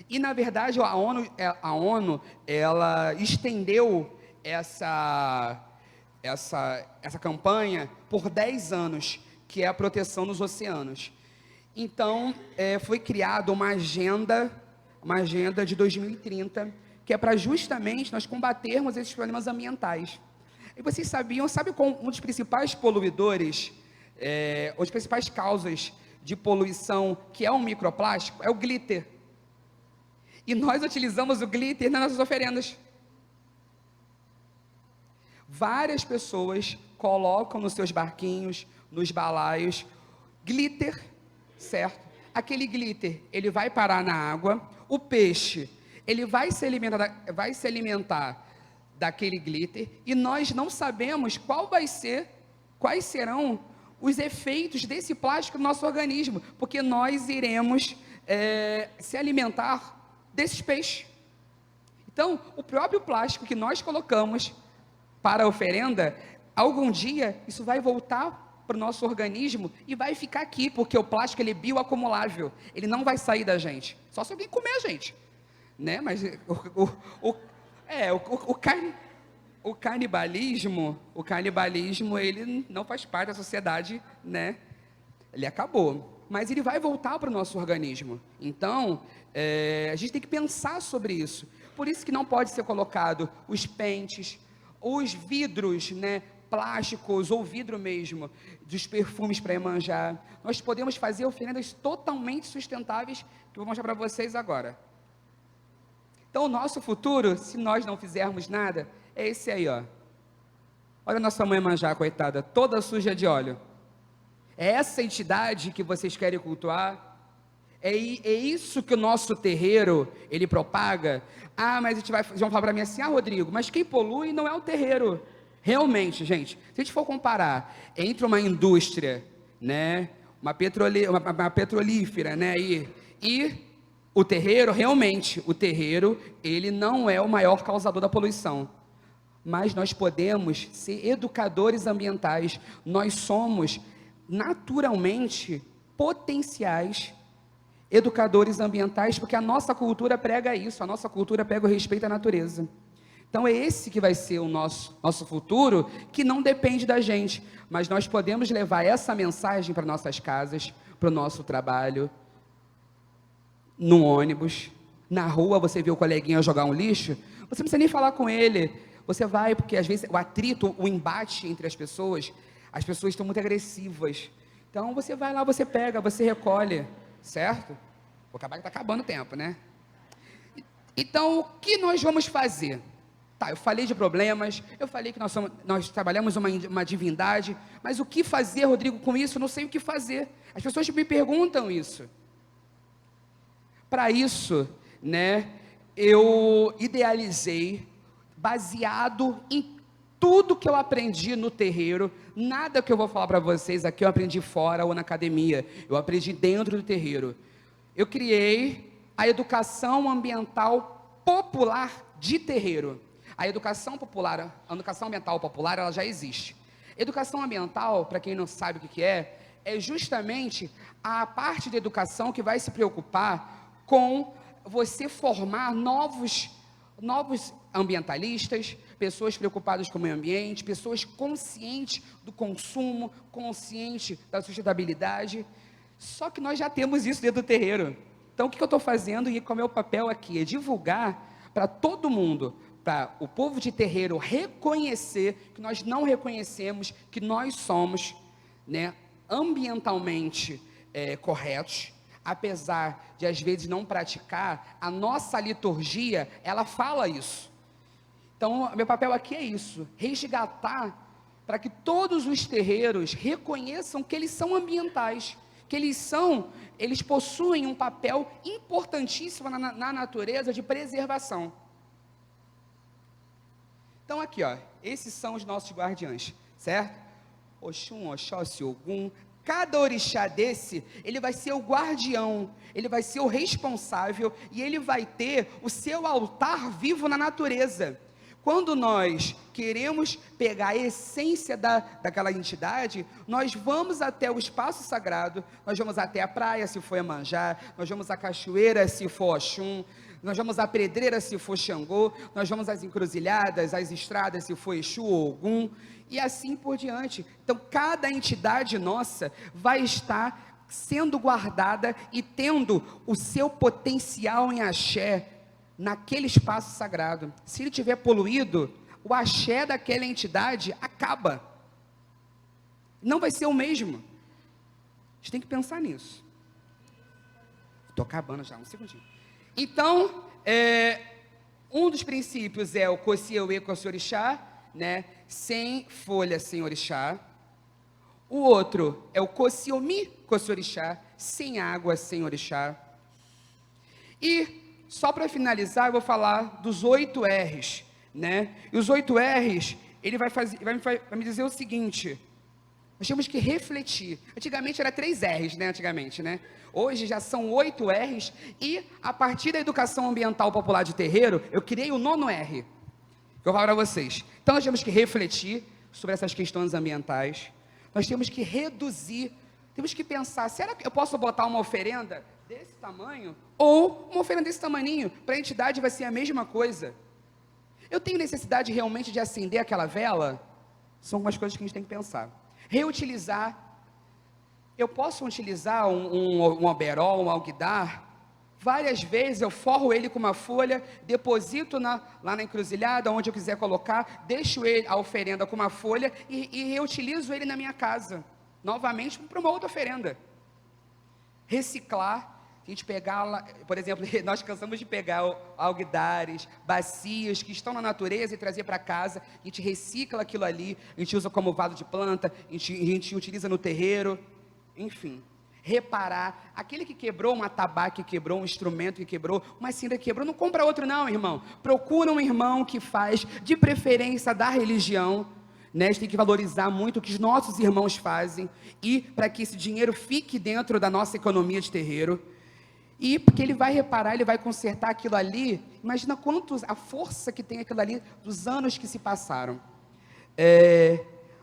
E, na verdade, a ONU ela estendeu essa campanha por 10 anos, que é a proteção dos oceanos. Então, foi criada uma agenda de 2030, que é para justamente nós combatermos esses problemas ambientais. E vocês sabe qual um dos principais poluidores, uma das principais causas de poluição, que é o microplástico, é o glitter. E nós utilizamos o glitter nas nossas oferendas. Várias pessoas colocam nos seus barquinhos, nos balaios, glitter, certo? Aquele glitter, ele vai parar na água, o peixe, ele vai se alimentar daquele glitter, e nós não sabemos quais serão os efeitos desse plástico no nosso organismo, porque nós iremos se alimentar desses peixes. Então, o próprio plástico que nós colocamos para a oferenda, algum dia, isso vai voltar para o nosso organismo e vai ficar aqui, porque o plástico ele é bioacumulável, ele não vai sair da gente, só se alguém comer a gente, né? Mas o canibalismo, ele não faz parte da sociedade, né? Ele acabou, mas ele vai voltar para o nosso organismo. Então, a gente tem que pensar sobre isso. Por isso que não pode ser colocado os pentes, os vidros, né, plásticos ou vidro mesmo, dos perfumes para Iemanjá. Nós podemos fazer oferendas totalmente sustentáveis, que eu vou mostrar para vocês agora. Então, o nosso futuro, se nós não fizermos nada, é esse aí, ó. Olha a nossa mãe Iemanjá, coitada, toda suja de óleo. É essa entidade que vocês querem cultuar? É isso que o nosso terreiro, ele propaga? Ah, mas vocês vão falar para mim assim, Rodrigo, mas quem polui não é o terreiro. Realmente, gente, se a gente for comparar entre uma indústria, né, uma petrolífera, né, e o terreiro, realmente, o terreiro, ele não é o maior causador da poluição. Mas nós podemos ser educadores ambientais, nós somos naturalmente potenciais educadores ambientais, porque a nossa cultura prega isso, a nossa cultura prega o respeito à natureza. Então é esse que vai ser o nosso futuro, que não depende da gente, mas nós podemos levar essa mensagem para nossas casas, para o nosso trabalho, no ônibus, na rua. Você vê o coleguinha jogar um lixo, você não precisa nem falar com ele, você vai, porque às vezes o atrito, o embate entre as pessoas estão muito agressivas, então você vai lá, você pega, você recolhe, certo? Vou acabar que está acabando o tempo, né? Então, o que nós vamos fazer? Tá, eu falei de problemas, eu falei que nós trabalhamos uma divindade, mas o que fazer, Rodrigo, com isso? Eu não sei o que fazer. As pessoas me perguntam isso. Para isso, né, eu idealizei, baseado em tudo que eu aprendi no terreiro. Nada que eu vou falar para vocês aqui eu aprendi fora ou na academia, eu aprendi dentro do terreiro. Eu criei a educação ambiental popular de terreiro. A educação ambiental popular, ela já existe. Educação ambiental, para quem não sabe o que é justamente a parte da educação que vai se preocupar com você formar novos ambientalistas, pessoas preocupadas com o meio ambiente, pessoas conscientes do consumo, conscientes da sustentabilidade. Só que nós já temos isso dentro do terreiro. Então, o que eu estou fazendo e qual é o meu papel aqui? É divulgar para todo mundo, para o povo de terreiro reconhecer que nós não reconhecemos, que nós somos, né, ambientalmente corretos, apesar de às vezes não praticar. A nossa liturgia, ela fala isso. Então, meu papel aqui é isso, resgatar para que todos os terreiros reconheçam que eles são ambientais, que eles possuem um papel importantíssimo na natureza de preservação. Então aqui, ó, esses são os nossos guardiães, certo? Oxum, Oxóssi, Ogum. Cada orixá desse, ele vai ser o guardião, ele vai ser o responsável e ele vai ter o seu altar vivo na natureza. Quando nós queremos pegar a essência daquela entidade, nós vamos até o espaço sagrado, nós vamos até a praia, se for Iemanjá, nós vamos à cachoeira, se for Oxum, nós vamos à pedreira, se for Xangô, nós vamos às encruzilhadas, às estradas, se for Exu ou Ogum, e assim por diante. Então, cada entidade nossa vai estar sendo guardada e tendo o seu potencial em axé naquele espaço sagrado. Se ele estiver poluído, o axé daquela entidade acaba. Não vai ser o mesmo. A gente tem que pensar nisso. Estou acabando já, um segundinho. Então, um dos princípios é o Kocieuê, Kociorixá, né? Sem folha, sem orixá. O outro é o Kociomi, Kociorixá, sem água, sem orixá. E, só para finalizar, eu vou falar dos 8 R's, né? E os 8 R's, ele vai me dizer o seguinte: nós temos que refletir. Antigamente era 3 R's, né? Antigamente, né? Hoje já são 8 R's, e a partir da educação ambiental popular de terreiro, eu criei o 9º R, que eu vou falar para vocês. Então nós temos que refletir sobre essas questões ambientais, nós temos que reduzir, temos que pensar, será que eu posso botar uma oferenda desse tamanho, ou uma oferenda desse tamaninho? Para a entidade vai ser a mesma coisa. Eu tenho necessidade realmente de acender aquela vela? São algumas coisas que a gente tem que pensar. Reutilizar. Eu posso utilizar um oberol, um alguidar? Várias vezes eu forro ele com uma folha, deposito lá na encruzilhada, onde eu quiser colocar, deixo a oferenda com uma folha e reutilizo ele na minha casa, novamente para uma outra oferenda. Reciclar. A gente pegar, por exemplo, nós cansamos de pegar alguidares, bacias que estão na natureza e trazer para casa. A gente recicla aquilo ali, a gente usa como vaso de planta, a gente utiliza no terreiro, enfim. Reparar, aquele que quebrou uma tabaco, que quebrou um instrumento, que quebrou uma cinta, que quebrou, não compra outro não, irmão. Procura um irmão que faz, de preferência da religião, né? A gente tem que valorizar muito o que os nossos irmãos fazem, e para que esse dinheiro fique dentro da nossa economia de terreiro. E porque ele vai reparar, ele vai consertar aquilo ali. Imagina a força que tem aquilo ali dos anos que se passaram.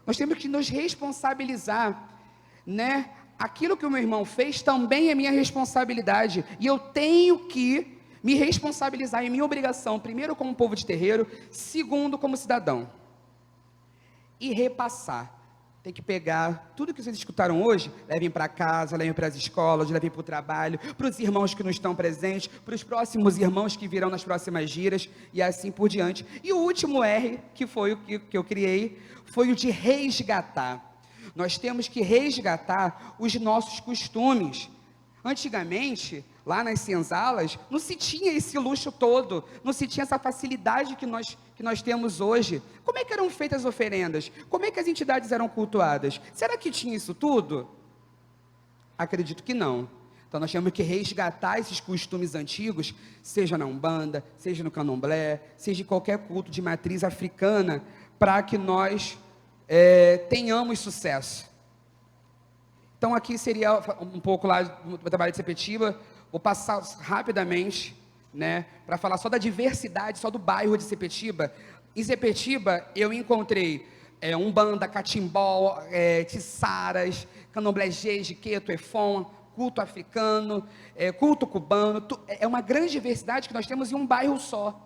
Nós temos que nos responsabilizar, né? Aquilo que o meu irmão fez também é minha responsabilidade, e eu tenho que me responsabilizar, é minha obrigação, primeiro como povo de terreiro, segundo como cidadão, e repassar. Tem que pegar tudo que vocês escutaram hoje, levem para casa, levem para as escolas, levem para o trabalho, para os irmãos que não estão presentes, para os próximos irmãos que virão nas próximas giras, e assim por diante. E o último R, que foi o que eu criei, foi o de resgatar. Nós temos que resgatar os nossos costumes. Antigamente, lá nas senzalas, não se tinha esse luxo todo, não se tinha essa facilidade que nós temos hoje. Como é que eram feitas as oferendas? Como é que as entidades eram cultuadas? Será que tinha isso tudo? Acredito que não. Então nós temos que resgatar esses costumes antigos, seja na Umbanda, seja no Candomblé, seja em qualquer culto de matriz africana, para que nós tenhamos sucesso. Então aqui seria um pouco lá do trabalho de Sepetiba. Vou passar rapidamente, né, para falar só da diversidade, só do bairro de Sepetiba. Em Sepetiba eu encontrei Umbanda, Catimbó, Tissaras, Candomblé, Jiqueto, Efon, culto africano, culto cubano. É uma grande diversidade que nós temos em um bairro só.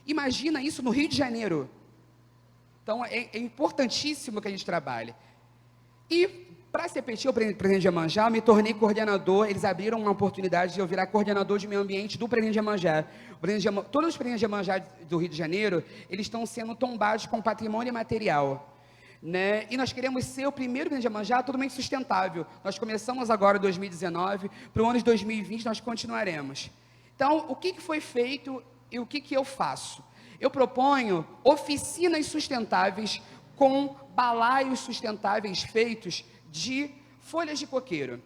Imagina isso no Rio de Janeiro. Então é importantíssimo que a gente trabalhe. E para Sepetiba, o Presidente de Iemanjá, eu me tornei coordenador. Eles abriram uma oportunidade de eu virar coordenador de meio ambiente do Presidente de Iemanjá. Todos os Presidentes de Iemanjá do Rio de Janeiro, eles estão sendo tombados com patrimônio material, né? E nós queremos ser o primeiro Presidente de Iemanjá totalmente sustentável. Nós começamos agora em 2019, para o ano de 2020 nós continuaremos. Então, o que foi feito e o que eu faço? Eu proponho oficinas sustentáveis com balaios sustentáveis feitos de folhas de coqueiro.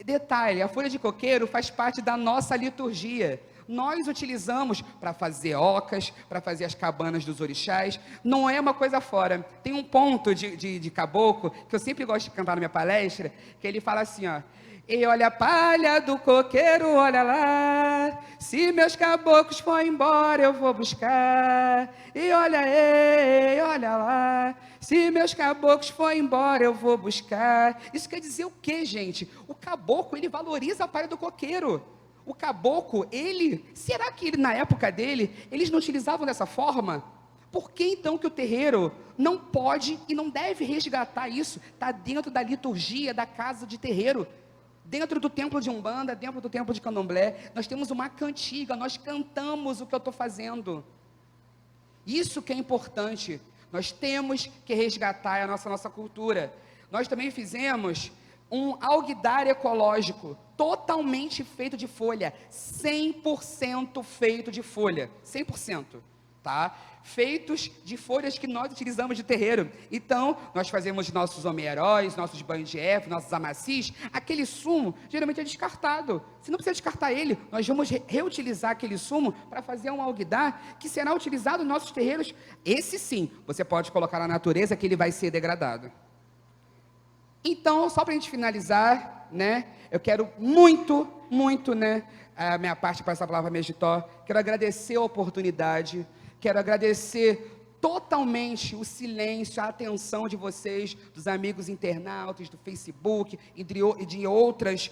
Detalhe, a folha de coqueiro faz parte da nossa liturgia. nós utilizamos para fazer ocas, para fazer as cabanas dos orixás, não é uma coisa fora. Tem um ponto de caboclo, que eu sempre gosto de cantar na minha palestra, que ele fala assim, ó: e olha a palha do coqueiro, olha lá, se meus caboclos for embora eu vou buscar. E olha lá, se meus caboclos for embora eu vou buscar. Isso quer dizer o quê, gente? O caboclo, ele valoriza a palha do coqueiro. O caboclo, será que na época dele, eles não utilizavam dessa forma? Por que então que o terreiro não pode e não deve resgatar isso? Está dentro da liturgia da casa de terreiro. Dentro do templo de Umbanda, dentro do templo de Candomblé, nós temos uma cantiga, nós cantamos o que eu estou fazendo. Isso que é importante, nós temos que resgatar a nossa cultura. Nós também fizemos um alguidar ecológico, totalmente feito de folha, 100% feito de folha, 100%, tá? Feitos de folhas que nós utilizamos de terreiro. Então, nós fazemos nossos homeróis, nossos banhos de erva, nossos amacis. Aquele sumo, geralmente é descartado. Se não precisa descartar ele, nós vamos reutilizar aquele sumo para fazer um alguidar que será utilizado nos nossos terreiros. Esse sim, você pode colocar na natureza que ele vai ser degradado. Então, só para a gente finalizar, né, eu quero muito, né, a minha parte para essa palavra Mejitó, quero agradecer a oportunidade, quero agradecer totalmente o silêncio, a atenção de vocês, dos amigos internautas, do Facebook e de outras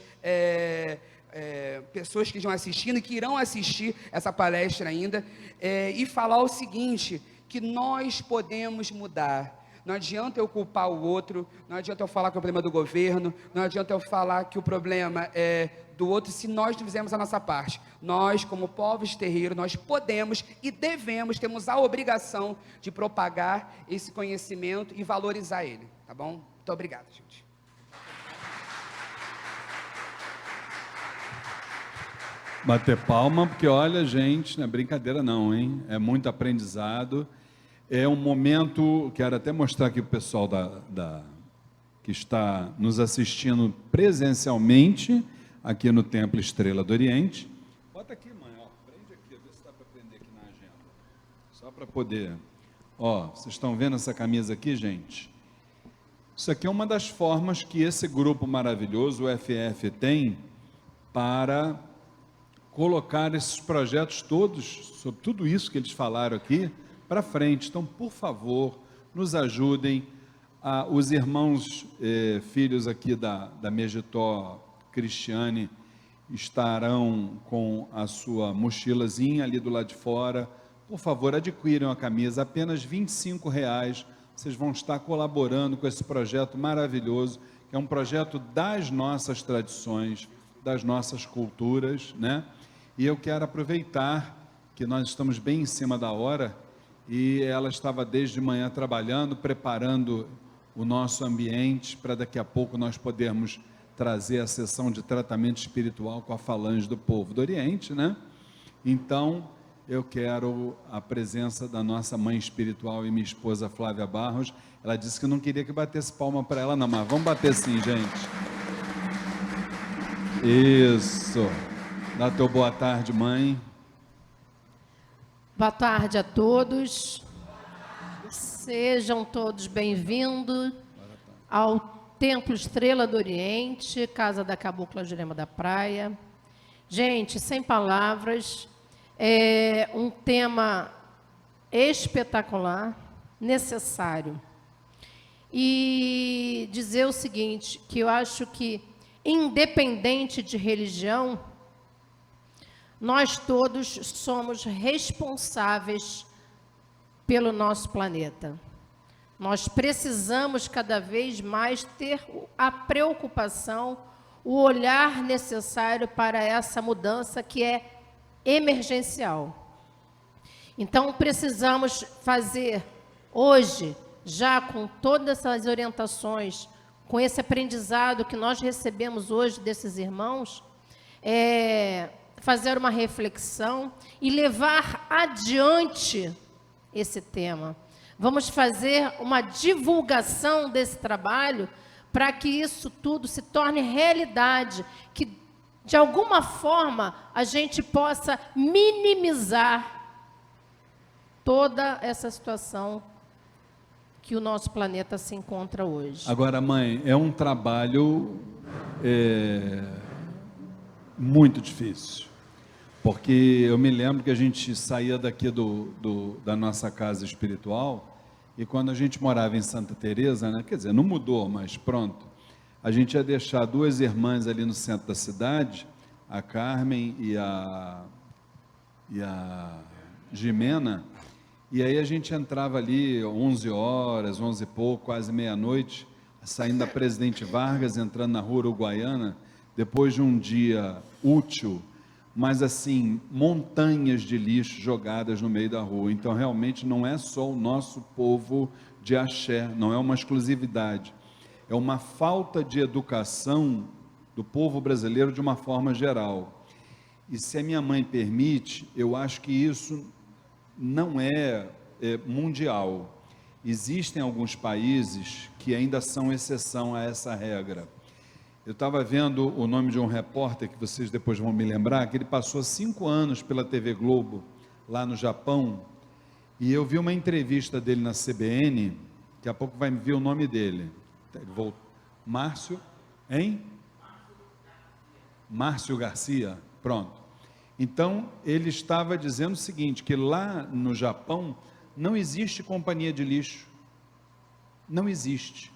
pessoas que estão assistindo e que irão assistir essa palestra ainda, e falar o seguinte, que nós podemos mudar. Não adianta eu culpar o outro, não adianta eu falar que é o problema do governo, não adianta eu falar que o problema é do outro, se nós não fizermos a nossa parte. Nós, como povos de terreiro, nós podemos e devemos, temos a obrigação de propagar esse conhecimento e valorizar ele, tá bom? Muito obrigado, gente. Bater palma, porque olha, gente, não é brincadeira não, hein? É muito aprendizado. É um momento, quero até mostrar aqui o pessoal que está nos assistindo presencialmente, aqui no Templo Estrela do Oriente. Bota aqui, mãe, ó, prende aqui, vê se dá para prender aqui na agenda. Só para poder... Ó, vocês estão vendo essa camisa aqui, gente? Isso aqui é uma das formas que esse grupo maravilhoso, o FF, tem para colocar esses projetos todos, sobre tudo isso que eles falaram aqui, para frente. Então, por favor, nos ajudem. Os irmãos, filhos aqui da Mejitó Cristiane, estarão com a sua mochilazinha ali do lado de fora. Por favor, adquiram a camisa, apenas R$25. Vocês vão estar colaborando com esse projeto maravilhoso, que é um projeto das nossas tradições, das nossas culturas, né? E eu quero aproveitar que nós estamos bem em cima da hora, e ela estava desde manhã trabalhando, preparando o nosso ambiente para daqui a pouco nós podermos trazer a sessão de tratamento espiritual com a falange do povo do Oriente, né? Então, eu quero a presença da nossa mãe espiritual e minha esposa Flávia Barros. Ela disse que não queria que batesse palma para ela não, mas vamos bater sim, gente. Isso. Dá teu boa tarde, mãe. Boa tarde a todos, sejam todos bem-vindos ao Templo Estrela do Oriente, Casa da Cabocla Jurema da Praia. Gente, sem palavras, é um tema espetacular, necessário. E dizer o seguinte, que eu acho que, independente de religião, nós todos somos responsáveis pelo nosso planeta. Nós precisamos cada vez mais ter a preocupação, o olhar necessário para essa mudança que é emergencial. Então, precisamos fazer hoje, já com todas essas orientações, com esse aprendizado que nós recebemos hoje desses irmãos, fazer uma reflexão e levar adiante esse tema. Vamos fazer uma divulgação desse trabalho para que isso tudo se torne realidade, que de alguma forma, a gente possa minimizar toda essa situação que o nosso planeta se encontra hoje. Agora, mãe, é um trabalho muito difícil, porque eu me lembro que a gente saía daqui da nossa casa espiritual, e quando a gente morava em Santa Teresa, né, quer dizer, não mudou, mas pronto, a gente ia deixar duas irmãs ali no centro da cidade, a Carmen e a Jimena, e aí a gente entrava ali 11 horas, 11 e pouco, quase meia-noite, saindo da Presidente Vargas, entrando na rua Uruguaiana, depois de um dia útil, mas assim, montanhas de lixo jogadas no meio da rua. Então realmente não é só o nosso povo de axé, não é uma exclusividade, é uma falta de educação do povo brasileiro de uma forma geral. E se a minha mãe permite, eu acho que isso não é mundial. Existem alguns países que ainda são exceção a essa regra. Eu estava vendo o nome de um repórter, que vocês depois vão me lembrar, que ele passou 5 anos pela TV Globo, lá no Japão, e eu vi uma entrevista dele na CBN, daqui a pouco vai me vir o nome dele, Márcio, hein? Márcio Garcia, pronto. Então, ele estava dizendo o seguinte, que lá no Japão não existe companhia de lixo, não existe.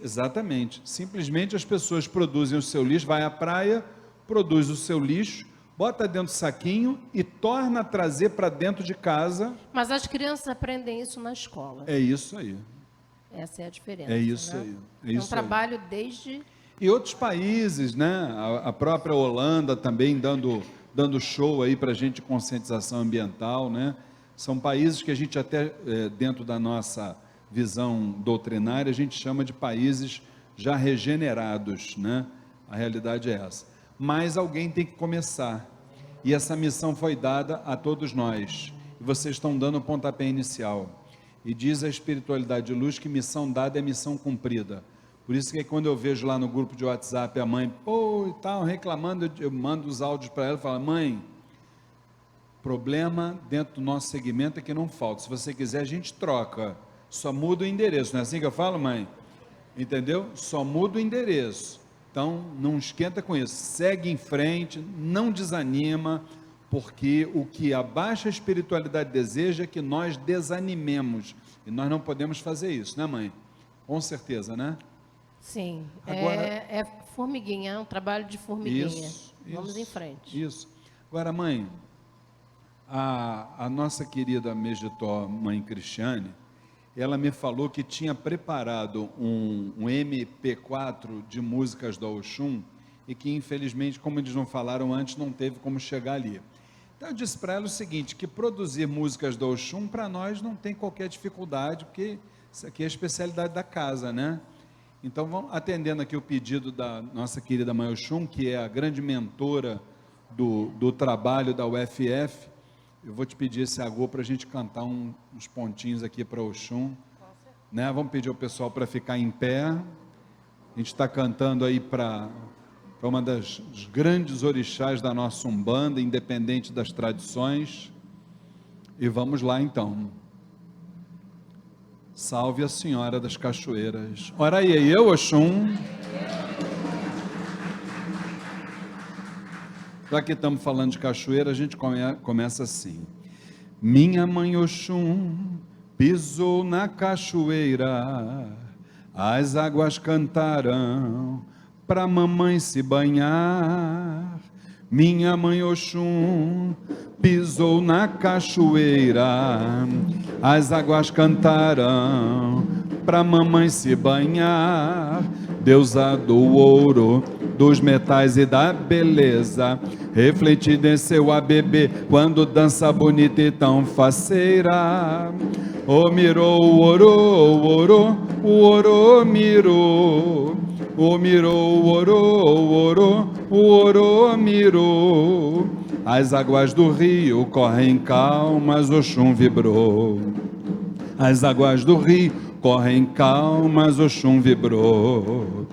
Exatamente, simplesmente as pessoas produzem o seu lixo, vai à praia, produz o seu lixo, bota dentro do saquinho e torna a trazer para dentro de casa. Mas as crianças aprendem isso na escola. É isso aí. Essa é a diferença. É isso né? aí. É um trabalho desde... E outros países, né? A própria Holanda também dando show aí para a gente de conscientização ambiental, né? São países que a gente até, dentro da nossa visão doutrinária, a gente chama de países já regenerados, né? A realidade é essa. Mas alguém tem que começar. E essa missão foi dada a todos nós. E vocês estão dando o pontapé inicial. E diz a espiritualidade de luz que missão dada é missão cumprida. Por isso que quando eu vejo lá no grupo de WhatsApp a mãe, e tal, reclamando, eu mando os áudios para ela e falo, mãe, problema dentro do nosso segmento é que não falta. Se você quiser, a gente troca. Só muda o endereço. Não é assim que eu falo, mãe? Entendeu? Só muda o endereço. Então, não esquenta com isso. Segue em frente, não desanima, porque o que a baixa espiritualidade deseja é que nós desanimemos. E nós não podemos fazer isso, né, mãe? Com certeza, né? Sim, Agora, é formiguinha, é um trabalho de formiguinha. Vamos em frente. Isso. Agora, mãe, a nossa querida Megitó, mãe Cristiane, ela me falou que tinha preparado um MP4 de músicas do Oxum e que, infelizmente, como eles não falaram antes, não teve como chegar ali. Então, eu disse para ela o seguinte, que produzir músicas do Oxum, para nós, não tem qualquer dificuldade, porque isso aqui é a especialidade da casa, né? Então, vamos atendendo aqui o pedido da nossa querida mãe Oxum, que é a grande mentora do trabalho da UFF. Eu vou te pedir esse agô para a gente cantar uns pontinhos aqui para Oxum, né? Vamos pedir ao pessoal para ficar em pé. A gente está cantando aí para uma dos grandes orixás da nossa Umbanda, independente das tradições. E vamos lá então. Salve a Senhora das Cachoeiras. Ora aí, eu, Oxum. Já que estamos falando de cachoeira, a gente começa assim. Minha mãe Oxum pisou na cachoeira, as águas cantarão pra mamãe se banhar. Minha mãe Oxum pisou na cachoeira, as águas cantarão pra mamãe se banhar. Deusa do ouro, dos metais e da beleza, refletido em seu ABB, quando dança bonita e tão faceira. O mirou, o orô, o orô mirou. O mirou, o orô mirou. As águas do rio correm calmas, Oxum vibrou. As águas do rio correm calmas, Oxum vibrou.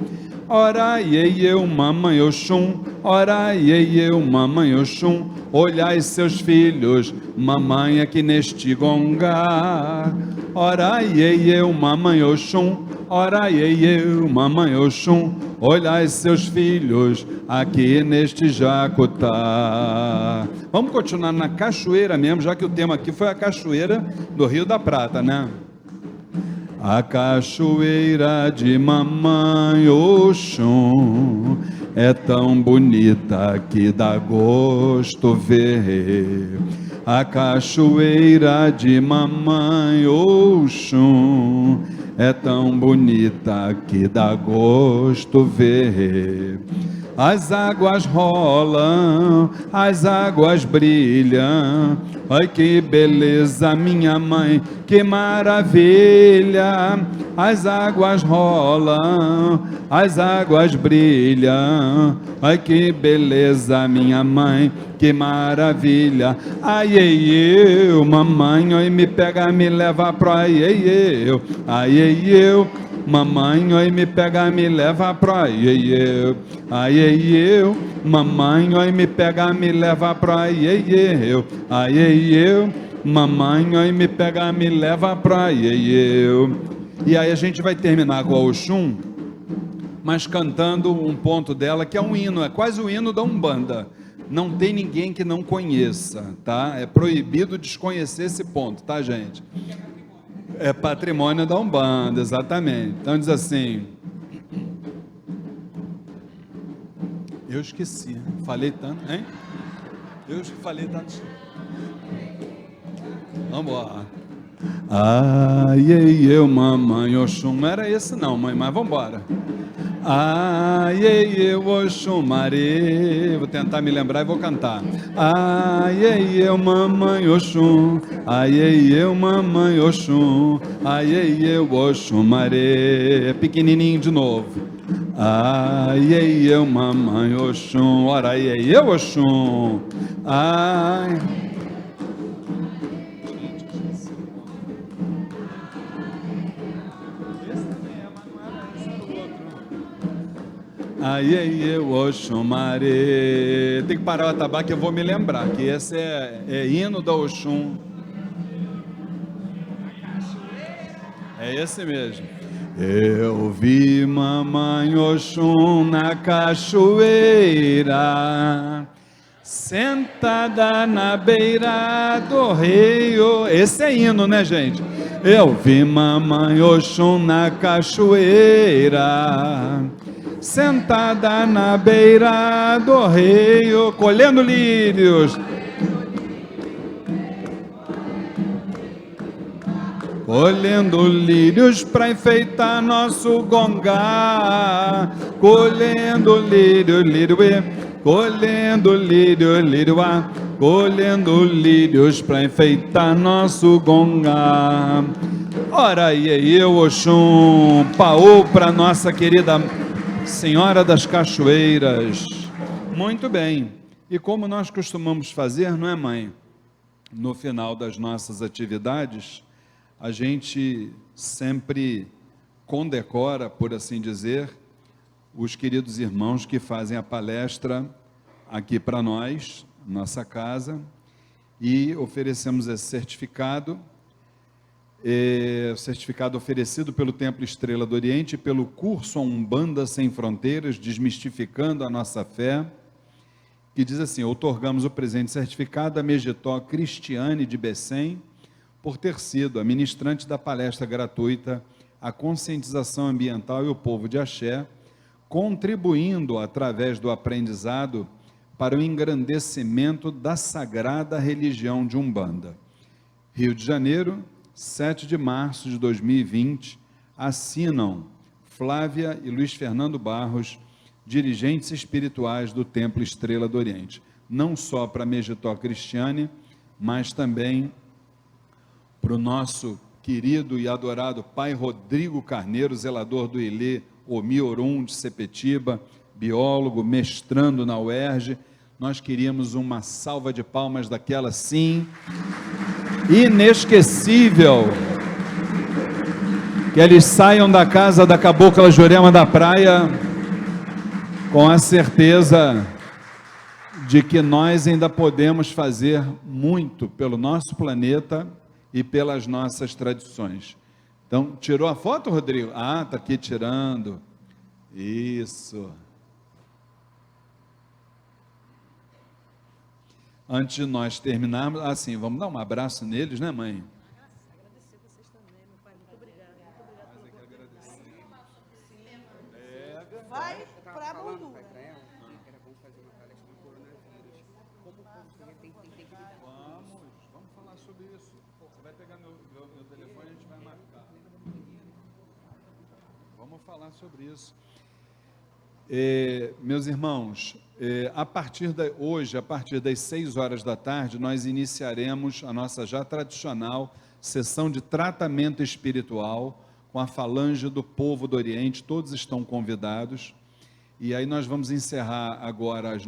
Ora, eu, mamãe Oxum, orai eu, mamãe Oxum, olhai seus filhos, mamãe aqui neste gongar. Orai eu, mamãe Oxum, orai eu, mamãe Oxum, olhai seus filhos aqui neste Jacutá. Vamos continuar na cachoeira mesmo, já que o tema aqui foi a cachoeira do Rio da Prata, né? A cachoeira de mamãe Oxum é tão bonita que dá gosto ver. A cachoeira de mamãe Oxum é tão bonita que dá gosto ver. As águas rolam, as águas brilham. Ai que beleza, minha mãe, que maravilha. As águas rolam, as águas brilham. Ai que beleza, minha mãe, que maravilha. Ai eu, mamãe, oi me pega, me leva pro ai eu. Ai eu, mamãe, oi me pega, me leva pro ai eu. Ai eu, mamãe, oi me pega, me leva pro ai eu. Ai eu, mamãe, oi me pega, me leva pro ai eu. E aí a gente vai terminar com a Oxum, mas cantando um ponto dela que é um hino, é quase o hino da Umbanda. Não tem ninguém que não conheça, tá? É proibido desconhecer esse ponto, tá, gente? É patrimônio da Umbanda, exatamente. Então diz assim: eu esqueci, falei tanto, hein? Eu falei tanto. Vamos embora. Ai, eu, mamãe Oxum, não era esse não, mãe, mas vamos embora. Ai, eu, Oxumaré, vou tentar me lembrar e vou cantar. Ai, eu, mamãe Oxum, ai, eu, mamãe Oxum, ai, eu, Oxumaré, pequenininho de novo. Ai, eu, mamãe Oxum, ora, ai, eu, Oxum, ai... Ai, eu, Oxumaré. Tem que parar o atabaque, eu vou me lembrar, que esse é hino da Oxum. É esse mesmo. Eu vi mamãe Oxum na cachoeira, sentada na beira do rio. Esse é hino, né, gente? Eu vi mamãe Oxum na cachoeira, sentada na beira do rio, colhendo lírios. Colhendo lírios para enfeitar nosso gongá. Colhendo lírio, lírio, colhendo lírio, lírio, colhendo lírios para enfeitar nosso gongá. Ora, eu, Oxum, paô para nossa querida Senhora das Cachoeiras. Muito bem. E como nós costumamos fazer, não é, mãe? No final das nossas atividades, a gente sempre condecora, por assim dizer, os queridos irmãos que fazem a palestra aqui para nós, nossa casa, e oferecemos esse certificado. Certificado oferecido pelo Templo Estrela do Oriente e pelo curso Umbanda Sem Fronteiras, Desmistificando a Nossa Fé, que diz assim: outorgamos o presente certificado a Megitó Cristiane de Bessem, por ter sido a ministrante da palestra gratuita A Conscientização Ambiental e o Povo de Axé, contribuindo através do aprendizado para o engrandecimento da sagrada religião de Umbanda. Rio de Janeiro, 7 de março de 2020, assinam Flávia e Luiz Fernando Barros, dirigentes espirituais do Templo Estrela do Oriente. Não só para Megitó Cristiane, mas também para o nosso querido e adorado pai Rodrigo Carneiro, zelador do Ilê Omi Orum de Sepetiba, biólogo, mestrando na UERJ. Nós queríamos uma salva de palmas daquela, sim, inesquecível, que eles saiam da casa da Cabocla Jurema da Praia com a certeza de que nós ainda podemos fazer muito pelo nosso planeta e pelas nossas tradições. Então, tirou a foto, Rodrigo? Ah, está aqui tirando. Isso. Antes de nós terminarmos, assim, vamos dar um abraço neles, né, mãe? Agradecer vocês também, meu pai. Muito obrigado. Muito obrigado pela oportunidade. Vai para a moldura. Era bom fazer uma palestra do coronavírus. Como o povo de repente tem que lidar. Vamos falar sobre isso. Você vai pegar meu telefone e a gente vai marcar. Vamos falar sobre isso. Meus irmãos, hoje, a partir das 6 horas da tarde, nós iniciaremos a nossa já tradicional sessão de tratamento espiritual com a falange do povo do Oriente. Todos estão convidados. E aí nós vamos encerrar agora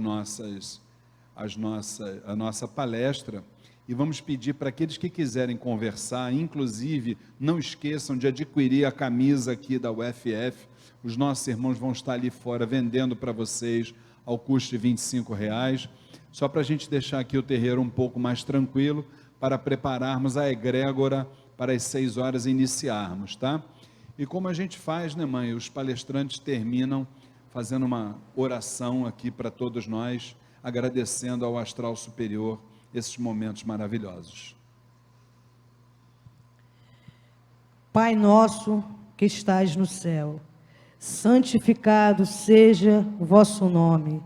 a nossa palestra e vamos pedir para aqueles que quiserem conversar, inclusive, não esqueçam de adquirir a camisa aqui da UFF. Os nossos irmãos vão estar ali fora vendendo para vocês ao custo de R$25, só para a gente deixar aqui o terreiro um pouco mais tranquilo, para prepararmos a egrégora para as 6 horas iniciarmos, tá? E como a gente faz, né, mãe? Os palestrantes terminam fazendo uma oração aqui para todos nós, agradecendo ao astral superior esses momentos maravilhosos. Pai nosso que estás no céu, santificado seja o vosso nome.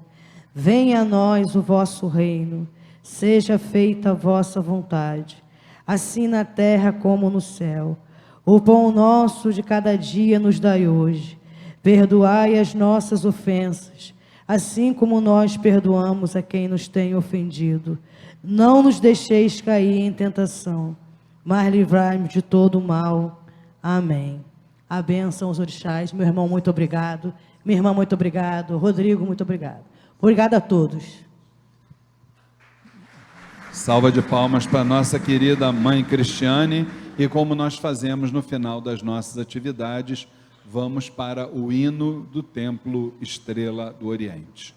Venha a nós o vosso reino. Seja feita a vossa vontade, assim na terra como no céu. O pão nosso de cada dia nos dai hoje. Perdoai as nossas ofensas, assim como nós perdoamos a quem nos tem ofendido. Não nos deixeis cair em tentação, mas livrai-nos de todo o mal. Amém. A bênção aos orixás. Meu irmão, muito obrigado. Minha irmã, muito obrigado. Rodrigo, muito obrigado. Obrigado a todos. Salva de palmas para nossa querida mãe Cristiane. E como nós fazemos no final das nossas atividades, vamos para o hino do Templo Estrela do Oriente.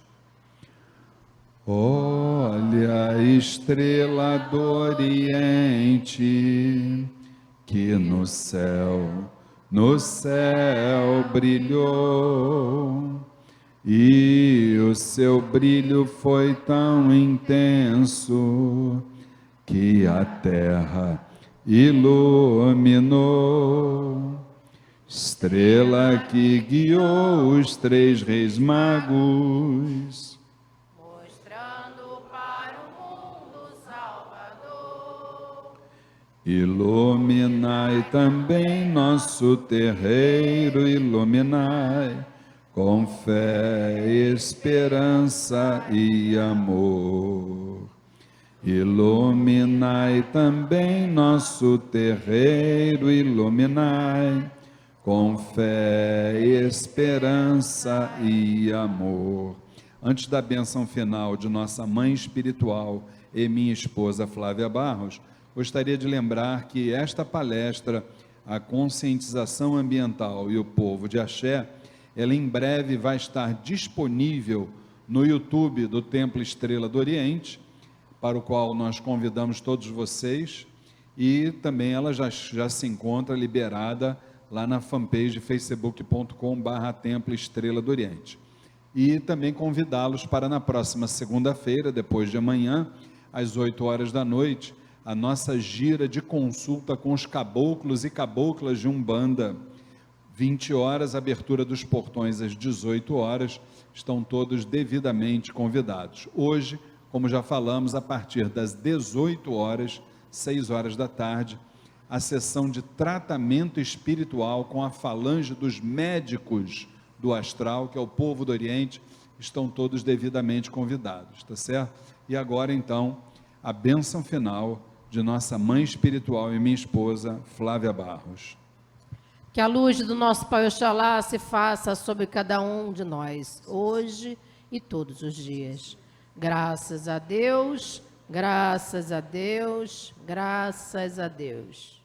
Olha a estrela do Oriente, que no céu brilhou, e o seu brilho foi tão intenso que a terra iluminou. Estrela que guiou os 3 reis magos, mostrando para o mundo Salvador. Iluminai também nosso terreiro, iluminai com fé, esperança e amor. Iluminai também nosso terreiro, iluminai com fé, esperança e amor. Antes da bênção final de nossa mãe espiritual e minha esposa Flávia Barros, gostaria de lembrar que esta palestra, a conscientização ambiental e o povo de Axé, ela em breve vai estar disponível no YouTube do Templo Estrela do Oriente, para o qual nós convidamos todos vocês, e também ela já se encontra liberada lá na fanpage facebook.com/Templo Estrela do Oriente. E também convidá-los para na próxima segunda-feira, depois de amanhã, às 8 horas da noite, a nossa gira de consulta com os caboclos e caboclas de Umbanda. 20 horas, abertura dos portões às 18 horas, estão todos devidamente convidados. Hoje, como já falamos, a partir das 18 horas, 6 horas da tarde, a sessão de tratamento espiritual com a falange dos médicos do astral, que é o povo do Oriente, estão todos devidamente convidados, tá certo? E agora, então, a bênção final de nossa mãe espiritual e minha esposa, Flávia Barros. Que a luz do nosso Pai Oxalá se faça sobre cada um de nós, hoje e todos os dias. Graças a Deus, graças a Deus, graças a Deus.